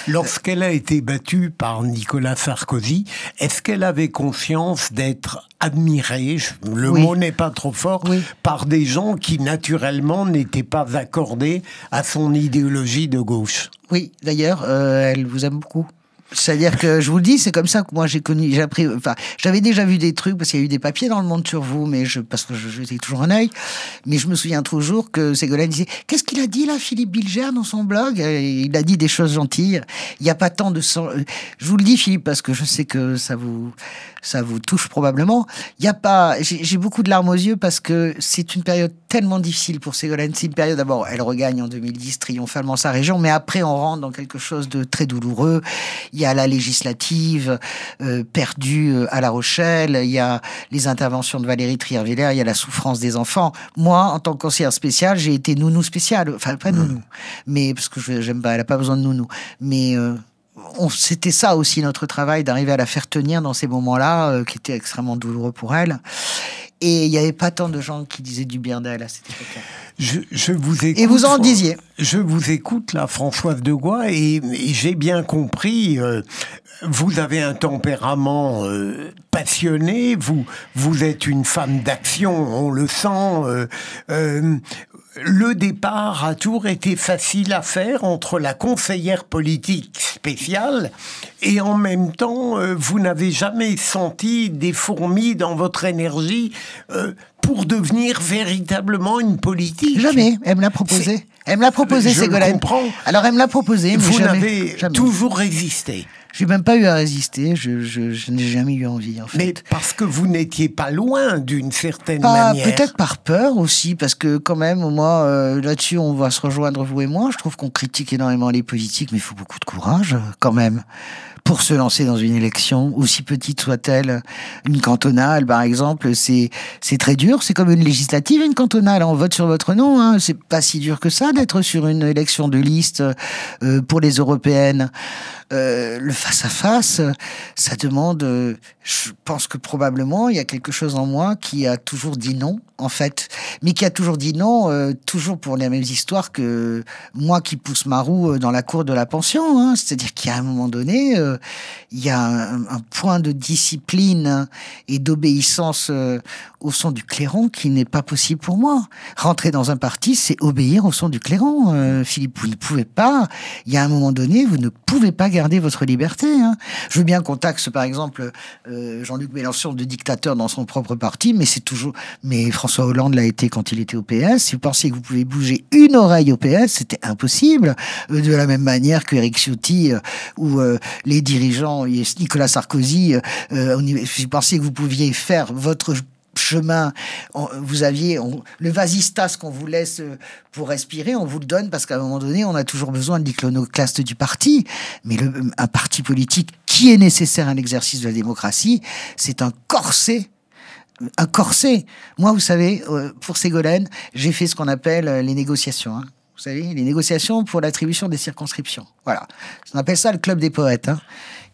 Lorsqu'elle a été battue par Nicolas Sarkozy, est-ce qu'elle avait conscience d'être admirée, le mot n'est pas trop fort, par des gens qui naturellement n'étaient pas accordés à son idéologie de gauche? Oui, d'ailleurs, elle vous aime beaucoup. C'est-à-dire que je vous le dis, c'est comme ça que moi j'ai appris. Enfin, j'avais déjà vu des trucs parce qu'il y a eu des papiers dans Le Monde sur vous, mais parce que j'étais toujours un œil. Mais je me souviens toujours que Ségolène disait, qu'est-ce qu'il a dit là, Philippe Bilger, dans son blog? Il a dit des choses gentilles. Il n'y a pas tant de sang. Je vous le dis, Philippe, parce que je sais que ça vous touche probablement. Il y a pas. J'ai beaucoup de larmes aux yeux parce que c'est une période tellement difficile pour Ségolène. C'est une période, d'abord, elle regagne en 2010 triomphalement sa région, mais après on rentre dans quelque chose de très douloureux. Il y a la législative perdue à La Rochelle, il y a les interventions de Valérie Trierweiler, il y a la souffrance des enfants. Moi, en tant que conseillère spéciale, j'ai été nounou spéciale. Enfin, pas nounou, mais parce que j'aime pas, elle a pas besoin de nounou. Mais c'était ça aussi notre travail, d'arriver à la faire tenir dans ces moments-là, qui étaient extrêmement douloureux pour elle. Et il n'y avait pas tant de gens qui disaient du bien d'elle à cette époque-là. Je vous écoute, et vous en disiez. Je vous écoute, là, Françoise Degois, et j'ai bien compris, vous avez un tempérament passionné, vous êtes une femme d'action, on le sent. Le départ a toujours été facile à faire entre la conseillère politique spéciale et en même temps, vous n'avez jamais senti des fourmis dans votre énergie pour devenir véritablement une politique. Jamais. Elle me l'a proposé. Elle me l'a proposé, Ségolène. Je comprends. Alors elle me l'a proposé, mais vous jamais. Vous n'avez toujours résisté. J'ai même pas eu à résister, je n'ai jamais eu envie, en fait. Mais parce que vous n'étiez pas loin, d'une certaine manière. Peut-être par peur aussi, parce que quand même, moi, là-dessus, on va se rejoindre, vous et moi. Je trouve qu'on critique énormément les politiques, mais il faut beaucoup de courage, quand même, pour se lancer dans une élection, aussi petite soit-elle, une cantonale par exemple, c'est très dur. C'est comme une législative, une cantonale. On vote sur votre nom. Hein. C'est pas si dur que ça d'être sur une élection de liste pour les européennes. Le face-à-face, ça demande... je pense que probablement, il y a quelque chose en moi qui a toujours dit non, en fait. Mais qui a toujours dit non, toujours pour les mêmes histoires que moi qui pousse ma roue dans la cour de la pension. Hein. C'est-à-dire qu'à un moment donné, il y a un point de discipline et d'obéissance au son du clairon qui n'est pas possible pour moi. Rentrer dans un parti, c'est obéir au son du clairon. Philippe, vous ne pouvez pas... Il y a un moment donné, vous ne pouvez pas garder votre liberté. Hein. Je veux bien qu'on taxe, par exemple, Jean-Luc Mélenchon de dictateur dans son propre parti, mais c'est toujours... Mais François Hollande l'a été quand il était au PS. Si vous pensiez que vous pouvez bouger une oreille au PS, c'était impossible. De la même manière que Éric Ciotti ou les dirigeants, Nicolas Sarkozy, si vous pensiez que vous pouviez faire votre chemin, vous aviez le vasistas qu'on vous laisse pour respirer, on vous le donne parce qu'à un moment donné, on a toujours besoin de l'iconoclaste du parti. Mais un parti politique qui est nécessaire à l'exercice de la démocratie, c'est un corset. Un corset. Moi, vous savez, pour Ségolène, j'ai fait ce qu'on appelle les négociations. Hein. Vous savez, les négociations pour l'attribution des circonscriptions. Voilà. On appelle ça le club des poètes. Hein.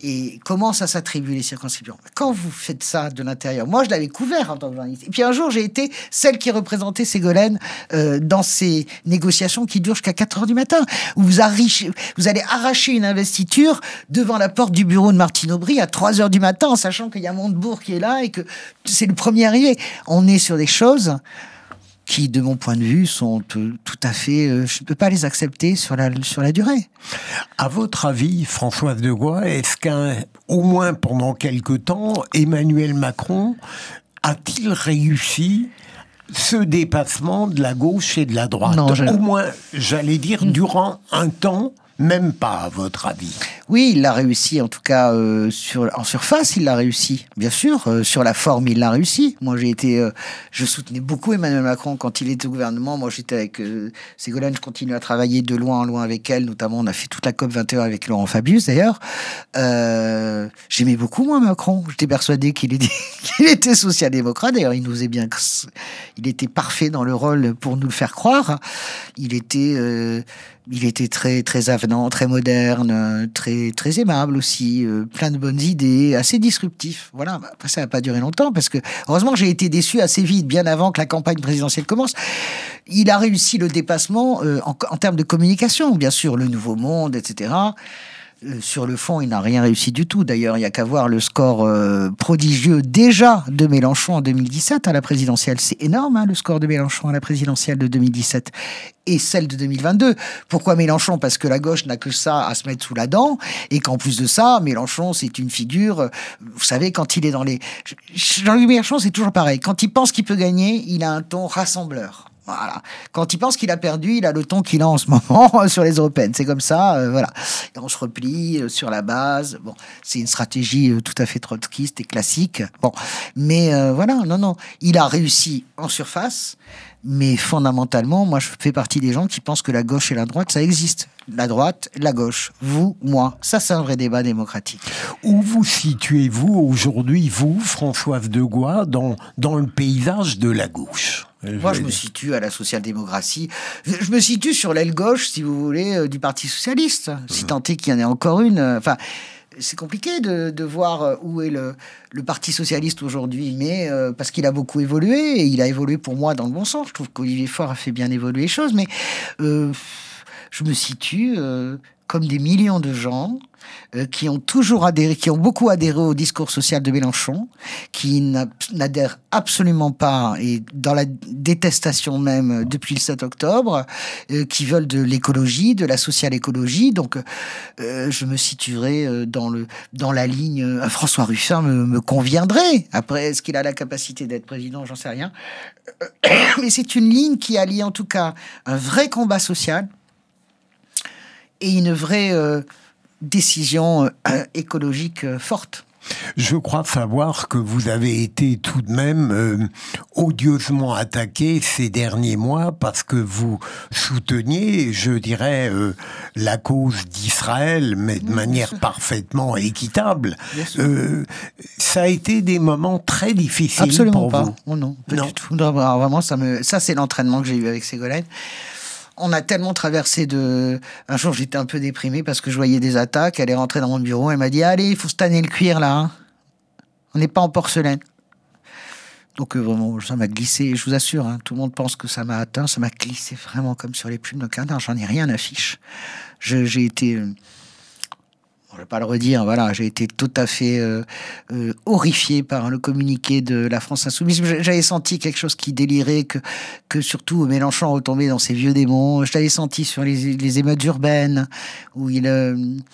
Et comment ça s'attribue, les circonscriptions? Quand vous faites ça de l'intérieur, moi je l'avais couvert en tant que journaliste. Et puis un jour, j'ai été celle qui représentait Ségolène dans ces négociations qui durent jusqu'à 4 heures du matin, où vous allez arracher une investiture devant la porte du bureau de Martine Aubry à 3 heures du matin, en sachant qu'il y a Montebourg qui est là et que c'est le premier arrivé. On est sur des choses qui, de mon point de vue, sont tout à fait... je ne peux pas les accepter sur la durée. À votre avis, Françoise Degois, est-ce qu'au moins pendant quelque temps, Emmanuel Macron a-t-il réussi ce dépassement de la gauche et de la droite? Non, Au moins, j'allais dire, durant un temps, même pas, à votre avis. Oui, il l'a réussi, en tout cas, en surface, il l'a réussi. Bien sûr, sur la forme, il l'a réussi. Moi, je soutenais beaucoup Emmanuel Macron quand il était au gouvernement. Moi, j'étais avec Ségolène, je continue à travailler de loin en loin avec elle. Notamment, on a fait toute la COP 21 avec Laurent Fabius, d'ailleurs. J'aimais beaucoup, moi, Macron. J'étais persuadé qu'il était social-démocrate. D'ailleurs, il était parfait dans le rôle pour nous le faire croire. Il était très, très avenant, très moderne, très aimable aussi, plein de bonnes idées, assez disruptif. Voilà. Après, ça n'a pas duré longtemps parce que, heureusement, j'ai été déçu assez vite, bien avant que la campagne présidentielle commence. Il a réussi le dépassement en termes de communication, bien sûr, le Nouveau Monde, etc. Sur le fond, il n'a rien réussi du tout. D'ailleurs, il n'y a qu'à voir le score prodigieux déjà de Mélenchon en 2017 à la présidentielle. C'est énorme, hein, le score de Mélenchon à la présidentielle de 2017 et celle de 2022. Pourquoi Mélenchon? Parce que la gauche n'a que ça à se mettre sous la dent et qu'en plus de ça, Mélenchon, c'est une figure... vous savez, quand il est dans les... Jean-Luc Mélenchon, c'est toujours pareil. Quand il pense qu'il peut gagner, il a un ton rassembleur. Voilà. Quand il pense qu'il a perdu, il a le ton qu'il a en ce moment sur les européennes. C'est comme ça, voilà. Et on se replie sur la base. Bon, c'est une stratégie tout à fait trotskiste et classique. Bon, mais voilà, non. Il a réussi en surface, mais fondamentalement, moi, je fais partie des gens qui pensent que la gauche et la droite, ça existe. La droite, la gauche, vous, moi. Ça, c'est un vrai débat démocratique. Où vous situez-vous aujourd'hui, vous, Françoise Degois, dans le paysage de la gauche? Moi, je me situe à la social-démocratie. Je me situe sur l'aile gauche, si vous voulez, du Parti socialiste. Si tant est qu'il y en ait encore une. Enfin, c'est compliqué de voir où est le Parti socialiste aujourd'hui, mais parce qu'il a beaucoup évolué, et il a évolué pour moi dans le bon sens. Je trouve qu'Olivier Faure a fait bien évoluer les choses, mais je me situe comme des millions de gens qui ont toujours adhéré, qui ont beaucoup adhéré au discours social de Mélenchon, qui n'adhèrent absolument pas, et dans la détestation même depuis le 7 octobre, qui veulent de l'écologie, de la social-écologie. Donc, je me situerai dans la ligne... François Ruffin me conviendrait. Après, est-ce qu'il a la capacité d'être président? J'en sais rien. Mais c'est une ligne qui allie en tout cas un vrai combat social et une vraie... décision écologique forte. Je crois savoir que vous avez été tout de même odieusement attaqué ces derniers mois parce que vous souteniez, je dirais, la cause d'Israël, mais de manière parfaitement équitable. Ça a été des moments très difficiles. Absolument pour pas. vous. Oh non, pas du tout. Non, vraiment, ça c'est l'entraînement que j'ai eu avec Ségolène. On a tellement traversé de... Un jour, j'étais un peu déprimé parce que je voyais des attaques. Elle est rentrée dans mon bureau. Elle m'a dit, allez, il faut se tanner le cuir, là. Hein. On n'est pas en porcelaine. Donc, vraiment, ça m'a glissé. Je vous assure, hein, tout le monde pense que ça m'a atteint. Ça m'a glissé vraiment comme sur les plumes de canard. J'en ai rien à fiche. J'ai été... je ne vais pas le redire, voilà, j'ai été tout à fait horrifié par le communiqué de la France Insoumise. J'avais senti quelque chose qui délirait, que surtout Mélenchon retombait dans ses vieux démons. Je l'avais senti sur les émeutes urbaines, où il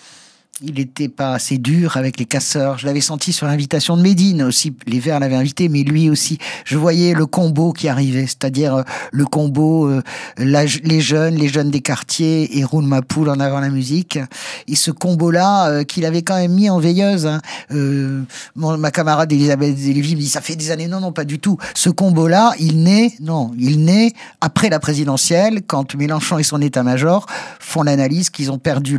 n'était pas assez dur avec les casseurs. Je l'avais senti sur l'invitation de Médine aussi. Les Verts l'avaient invité, mais lui aussi. Je voyais le combo qui arrivait, c'est-à-dire le combo, les jeunes des quartiers et Roule ma poule en avant la musique. Et ce combo-là, qu'il avait quand même mis en veilleuse. Hein. Ma camarade Elisabeth Lévy me dit, ça fait des années. Non, pas du tout. Ce combo-là, il naît après la présidentielle, quand Mélenchon et son état-major font l'analyse qu'ils ont perdu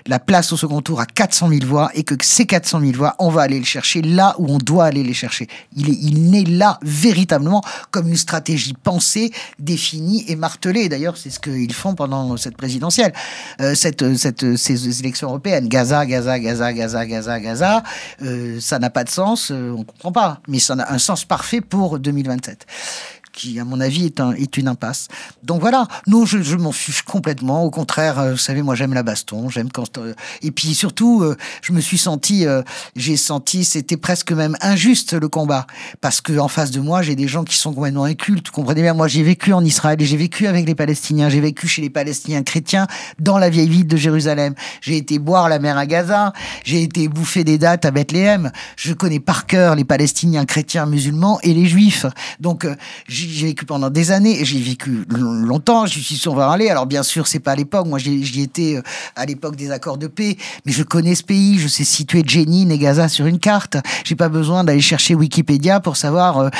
la place au second tour à 400 000 voix et que ces 400 000 voix, on va aller les chercher là où on doit aller les chercher. Il naît là véritablement comme une stratégie pensée, définie et martelée. D'ailleurs, c'est ce qu'ils font pendant cette présidentielle, ces élections européennes. Gaza, ça n'a pas de sens, on comprend pas. Mais ça a un sens parfait pour 2027. Qui, à mon avis, est une impasse. Donc voilà, non, je m'en fiche complètement. Au contraire, vous savez, moi, j'aime la baston, j'aime quand... Et puis surtout, je me suis senti, c'était presque même injuste, le combat. Parce que en face de moi, j'ai des gens qui sont complètement incultes. Vous comprenez bien, moi, j'ai vécu en Israël et j'ai vécu avec les Palestiniens. J'ai vécu chez les Palestiniens chrétiens dans la vieille ville de Jérusalem. J'ai été boire la mer à Gaza. J'ai été bouffer des dattes à Bethléem. Je connais par cœur les Palestiniens chrétiens, musulmans et les Juifs. Donc, j'ai vécu pendant des années et j'ai vécu longtemps. J'y suis souvent allé. Alors bien sûr, c'est pas à l'époque. Moi, j'y étais à l'époque des accords de paix. Mais je connais ce pays. Je sais situer Jenin et Gaza sur une carte. J'ai pas besoin d'aller chercher Wikipédia pour savoir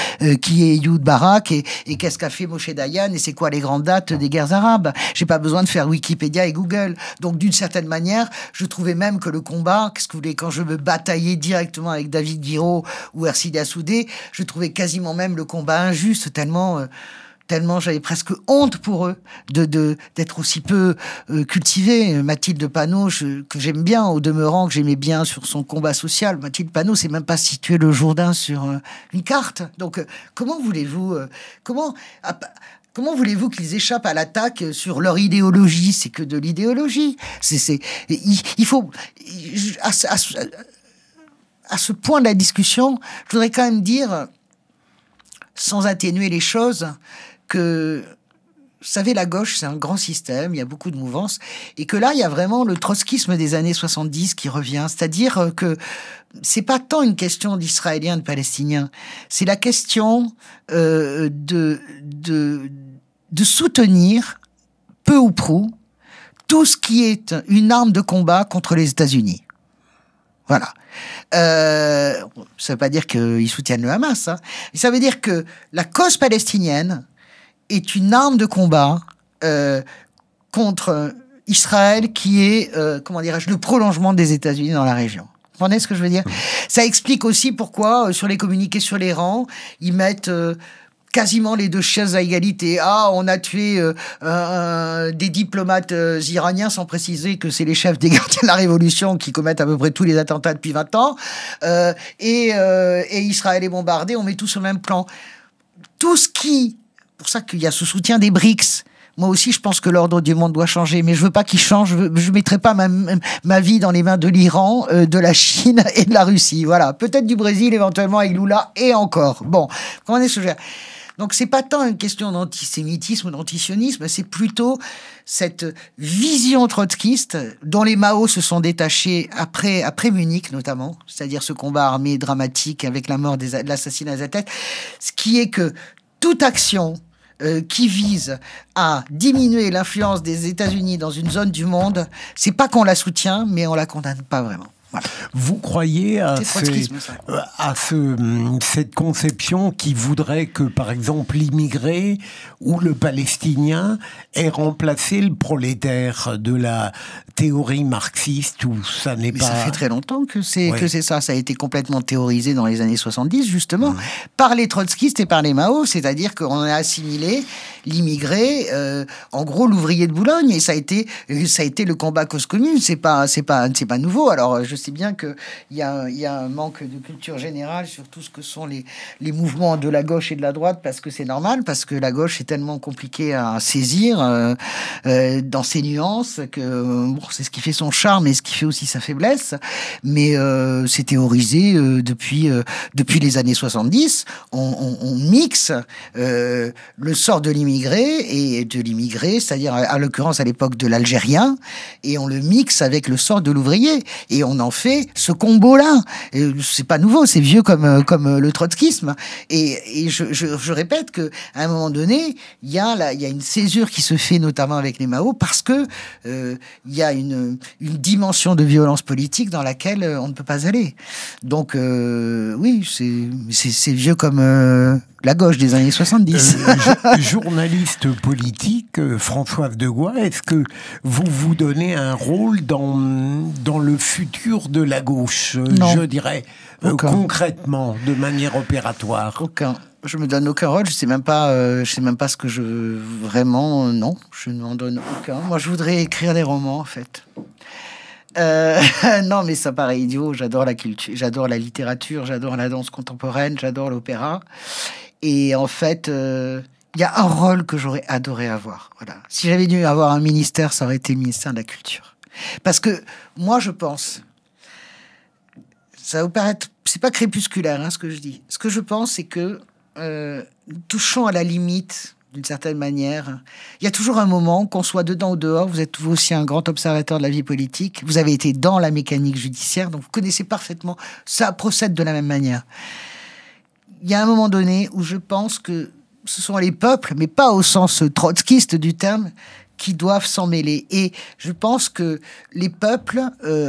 qui est Ehud Barak et qu'est-ce qu'a fait Moshe Dayan et c'est quoi les grandes dates des guerres arabes. J'ai pas besoin de faire Wikipédia et Google. Donc d'une certaine manière, je trouvais même que le combat, qu'est-ce que vous voulez, quand je me bataillais directement avec David Guiraud ou Ercide Assoudé, je trouvais quasiment même le combat injuste tellement j'avais presque honte pour eux d'être aussi peu cultivés. Mathilde Panot, que j'aime bien, au demeurant, que j'aimais bien sur son combat social. Mathilde Panot, c'est même pas situé le Jourdain sur une carte. Donc, comment voulez-vous qu'ils échappent à l'attaque sur leur idéologie? C'est que de l'idéologie. Il faut... À ce point de la discussion, je voudrais quand même dire, sans atténuer les choses, que, vous savez, la gauche, c'est un grand système, il y a beaucoup de mouvances, et que là, il y a vraiment le trotskisme des années 70 qui revient, c'est-à-dire que c'est pas tant une question d'Israéliens, de Palestiniens, c'est la question de soutenir, peu ou prou, tout ce qui est une arme de combat contre les États-Unis. Voilà. Ça ne veut pas dire qu'ils soutiennent le Hamas, hein. Ça veut dire que la cause palestinienne est une arme de combat contre Israël qui est, le prolongement des États-Unis dans la région. Vous comprenez ce que je veux dire? Ça explique aussi pourquoi, sur les communiqués sur les rangs, ils mettent... quasiment les deux chaises à égalité. Ah, on a tué des diplomates iraniens, sans préciser que c'est les chefs des gardiens de la Révolution qui commettent à peu près tous les attentats depuis 20 ans. Et Israël est bombardé, on met tout sur le même plan. Tout ce qui... pour ça qu'il y a ce soutien des BRICS. Moi aussi, je pense que l'ordre du monde doit changer, mais je veux pas qu'il change. Je mettrai pas ma vie dans les mains de l'Iran, de la Chine et de la Russie. Voilà. Peut-être du Brésil, éventuellement, avec Lula, et encore. Bon. Comment est-ce que je... Donc, c'est pas tant une question d'antisémitisme ou d'antisionisme, c'est plutôt cette vision trotskiste dont les Mao se sont détachés après Munich, notamment, c'est-à-dire ce combat armé dramatique avec la mort de l'assassinat des athlètes, ce qui est que toute action qui vise à diminuer l'influence des États-Unis dans une zone du monde, c'est pas qu'on la soutient, mais on la condamne pas vraiment. Voilà. Vous croyez à, ça. Cette conception qui voudrait que, par exemple, l'immigré ou le Palestinien ait remplacé le prolétaire de la théorie marxiste, ou ça n'est pas... Ça fait très longtemps que c'est ça. Ça a été complètement théorisé dans les années 70, justement, par les trotskistes et par les Mao. C'est-à-dire qu'on a assimilé l'immigré, en gros, l'ouvrier de Boulogne. Et ça a été le combat cause commune. C'est pas nouveau. Alors, je sais bien qu'il y a un manque de culture générale sur tout ce que sont les mouvements de la gauche et de la droite, parce que c'est normal, parce que la gauche est tellement compliquée à saisir dans ses nuances que c'est ce qui fait son charme et ce qui fait aussi sa faiblesse. Mais c'est théorisé depuis les années 70. On mixe le sort de l'immigré, c'est-à-dire à l'occurrence à l'époque de l'Algérien, et on le mixe avec le sort de l'ouvrier, et on en fait ce combo-là. C'est pas nouveau, c'est vieux comme le trotskisme. Et je répète que à un moment donné, il y a une césure qui se fait notamment avec les Mao, parce que il y a une dimension de violence politique dans laquelle on ne peut pas aller. Donc oui, c'est vieux comme la gauche des années 70. Journaliste politique, Françoise Degois, est-ce que vous donnez un rôle dans le futur de la gauche, je dirais, concrètement, de manière opératoire? Aucun. Je me donne aucun rôle, je sais même pas ce que je veux vraiment. Non, je ne m'en donne aucun. Moi, je voudrais écrire des romans, en fait. Non, mais ça paraît idiot. J'adore la culture, j'adore la littérature, j'adore la danse contemporaine, j'adore l'opéra. Et en fait, il y a un rôle que j'aurais adoré avoir. Voilà. Si j'avais dû avoir un ministère, ça aurait été le ministère de la Culture. Parce que moi, je pense, ça va vous paraître, c'est pas crépusculaire, hein, ce que je dis. Ce que je pense, c'est que touchons à la limite, d'une certaine manière. Il y a toujours un moment, qu'on soit dedans ou dehors, vous êtes vous aussi un grand observateur de la vie politique, vous avez été dans la mécanique judiciaire, donc vous connaissez parfaitement, ça procède de la même manière. Il y a un moment donné où je pense que ce sont les peuples, mais pas au sens trotskiste du terme, qui doivent s'en mêler. Et je pense que les peuples,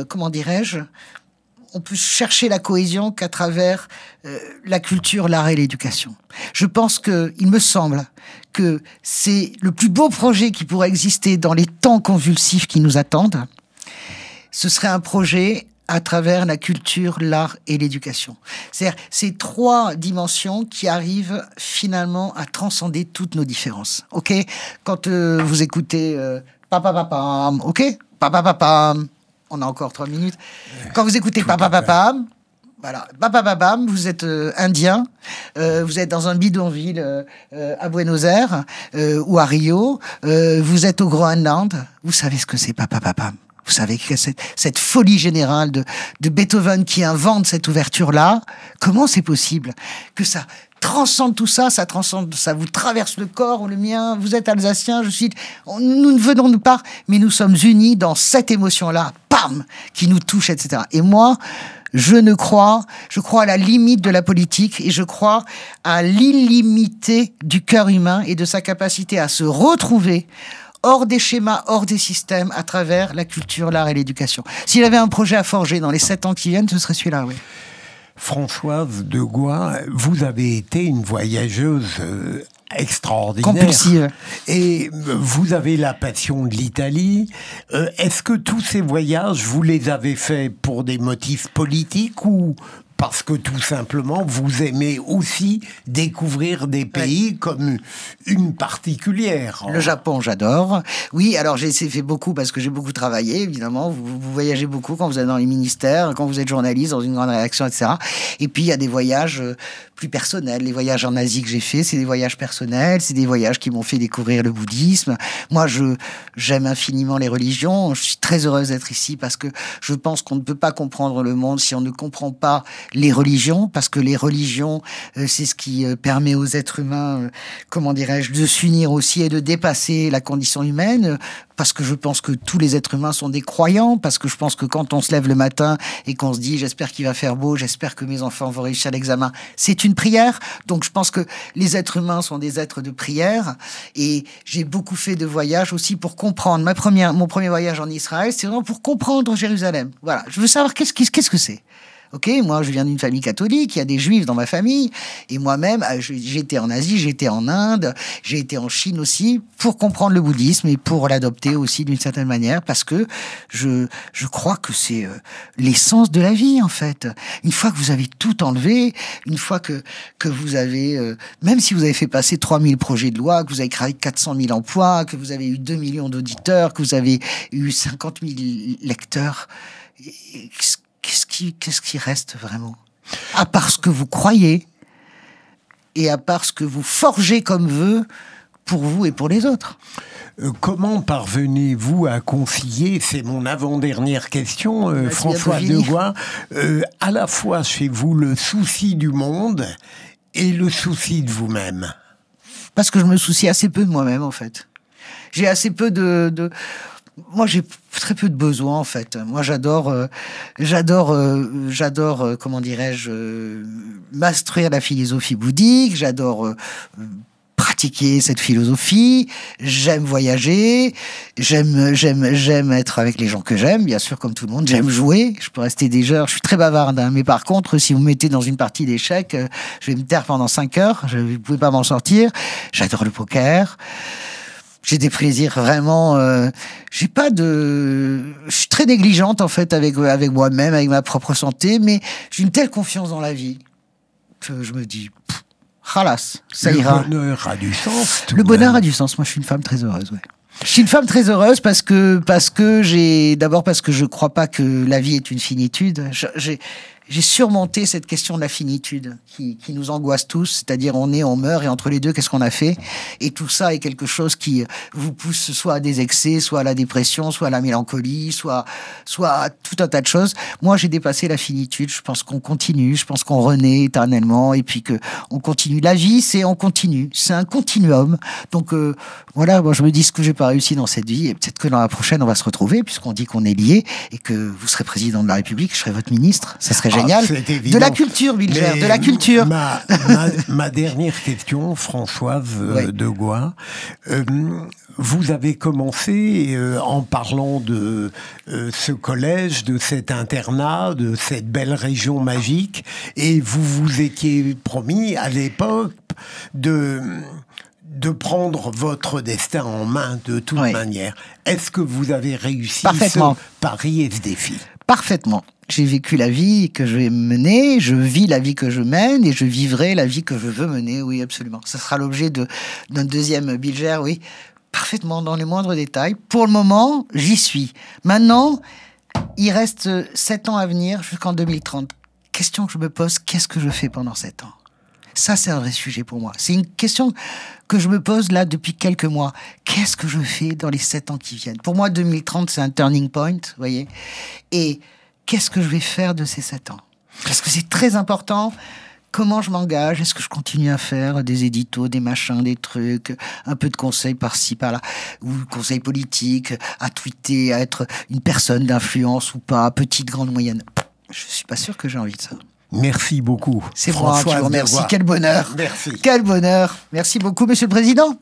comment dirais-je, on peut chercher la cohésion qu'à travers la culture, l'art et l'éducation. Je pense il me semble que c'est le plus beau projet qui pourrait exister dans les temps convulsifs qui nous attendent. Ce serait un projet à travers la culture, l'art et l'éducation. C'est-à-dire ces trois dimensions qui arrivent finalement à transcender toutes nos différences. Ok ? Quand vous écoutez Papa Papam, ok ? Papa Papam. On a encore 3 minutes. Quand vous écoutez Papa Papam, voilà, Papa Papam, vous êtes indien, vous êtes dans un bidonville à Buenos Aires ou à Rio, vous êtes au Groenland, vous savez ce que c'est Papa Papam. Vous savez que cette folie générale de Beethoven qui invente cette ouverture-là, comment c'est possible que ça transcende tout ça, ça vous traverse le corps ou le mien, vous êtes alsacien, nous ne venons de part, mais nous sommes unis dans cette émotion-là, pam, qui nous touche, etc. Et moi, je crois à la limite de la politique et je crois à l'illimité du cœur humain et de sa capacité à se retrouver hors des schémas, hors des systèmes, à travers la culture, l'art et l'éducation. S'il avait un projet à forger dans les 7 ans qui viennent, ce serait celui-là, oui. Françoise Degois, vous avez été une voyageuse extraordinaire. Compulsive. Et vous avez la passion de l'Italie. Est-ce que tous ces voyages, vous les avez faits pour des motifs politiques ou parce que tout simplement, vous aimez aussi découvrir des pays comme une particulière? Le Japon, j'adore. Oui, alors j'ai fait beaucoup parce que j'ai beaucoup travaillé, évidemment. Vous voyagez beaucoup quand vous êtes dans les ministères, quand vous êtes journaliste, dans une grande rédaction, etc. Et puis, il y a des voyages plus personnels. Les voyages en Asie que j'ai fait, c'est des voyages personnels, c'est des voyages qui m'ont fait découvrir le bouddhisme. Moi, j'aime infiniment les religions. Je suis très heureuse d'être ici parce que je pense qu'on ne peut pas comprendre le monde si on ne comprend pas les religions, parce que les religions, c'est ce qui permet aux êtres humains, comment dirais-je, de s'unir aussi et de dépasser la condition humaine, parce que je pense que tous les êtres humains sont des croyants, parce que je pense que quand on se lève le matin et qu'on se dit j'espère qu'il va faire beau, j'espère que mes enfants vont réussir l'examen, c'est une prière. Donc je pense que les êtres humains sont des êtres de prière, et j'ai beaucoup fait de voyages aussi pour comprendre. Mon premier voyage en Israël, c'est vraiment pour comprendre Jérusalem. Voilà, je veux savoir qu'est-ce que c'est. Ok, moi je viens d'une famille catholique, il y a des juifs dans ma famille, et moi-même j'ai été en Asie, j'ai été en Inde, j'ai été en Chine aussi pour comprendre le bouddhisme et pour l'adopter aussi d'une certaine manière, parce que je crois que c'est l'essence de la vie en fait. Une fois que vous avez tout enlevé, une fois que vous avez, même si vous avez fait passer 3000 projets de loi, que vous avez créé 400 000 emplois, que vous avez eu 2 millions d'auditeurs, que vous avez eu 50 000 lecteurs, qu'est-ce qui reste vraiment? À part ce que vous croyez et à part ce que vous forgez comme vœu pour vous et pour les autres. Comment parvenez-vous à concilier, c'est mon avant-dernière question, François de Gois, à la fois chez vous le souci du monde et le souci de vous-même? Parce que je me soucie assez peu de moi-même en fait. J'ai assez peu Moi, j'ai très peu de besoins, en fait. Moi, j'adore, comment dirais-je, m'instruire la philosophie bouddhique, j'adore pratiquer cette philosophie, j'aime voyager, j'aime être avec les gens que j'aime, bien sûr, comme tout le monde, j'aime jouer, je peux rester des heures, je suis très bavarde, hein, mais par contre, si vous me mettez dans une partie d'échecs, je vais me taire pendant 5 heures, vous ne pouvez pas m'en sortir, j'adore le poker. J'ai des plaisirs vraiment. Je suis très négligente en fait avec moi-même, avec ma propre santé, mais j'ai une telle confiance dans la vie que je me dis, khalas, ça ira. Le bonheur a du sens. Le bonheur a du sens. Moi, je suis une femme très heureuse. Ouais. Je suis une femme très heureuse parce que je crois pas que la vie est une finitude. J'ai surmonté cette question de la finitude qui nous angoisse tous, c'est-à-dire on est, on meurt et entre les deux, qu'est-ce qu'on a fait? Et tout ça est quelque chose qui vous pousse soit à des excès, soit à la dépression, soit à la mélancolie, soit à tout un tas de choses. Moi, j'ai dépassé la finitude. Je pense qu'on continue, je pense qu'on renaît éternellement et puis que on continue. La vie, c'est on continue, c'est un continuum. Donc voilà, moi je me dis ce que j'ai pas réussi dans cette vie et peut-être que dans la prochaine on va se retrouver puisqu'on dit qu'on est liés et que vous serez président de la République, je serai votre ministre. Ça serait génial. De la culture, Bilger, de la culture. Ma dernière question, Françoise de Gois. Vous avez commencé en parlant de ce collège, de cet internat, de cette belle région magique, et vous vous étiez promis à l'époque de prendre votre destin en main de toute manière. Est-ce que vous avez réussi ce pari et ce défi? Parfaitement. J'ai vécu la vie que je vais mener, je vis la vie que je mène et je vivrai la vie que je veux mener, oui, absolument. Ça sera l'objet d'un deuxième Bilger, oui, parfaitement dans les moindres détails. Pour le moment, j'y suis. Maintenant, il reste 7 ans à venir jusqu'en 2030. Question que je me pose, qu'est-ce que je fais pendant 7 ans? Ça, c'est un vrai sujet pour moi. C'est une question que je me pose là depuis quelques mois. Qu'est-ce que je fais dans les 7 ans qui viennent? Pour moi, 2030, c'est un turning point, vous voyez. Et qu'est-ce que je vais faire de ces 7 ans? Parce que c'est très important. Comment je m'engage? Est-ce que je continue à faire des éditos, des machins, des trucs, un peu de conseils par-ci, par-là, ou conseils politiques, à tweeter, à être une personne d'influence ou pas, petite, grande, moyenne? Je suis pas sûr que j'ai envie de ça. Merci beaucoup. C'est moi qui vous remercie. Quel bonheur. Merci. Quel bonheur. Merci beaucoup, Monsieur le Président.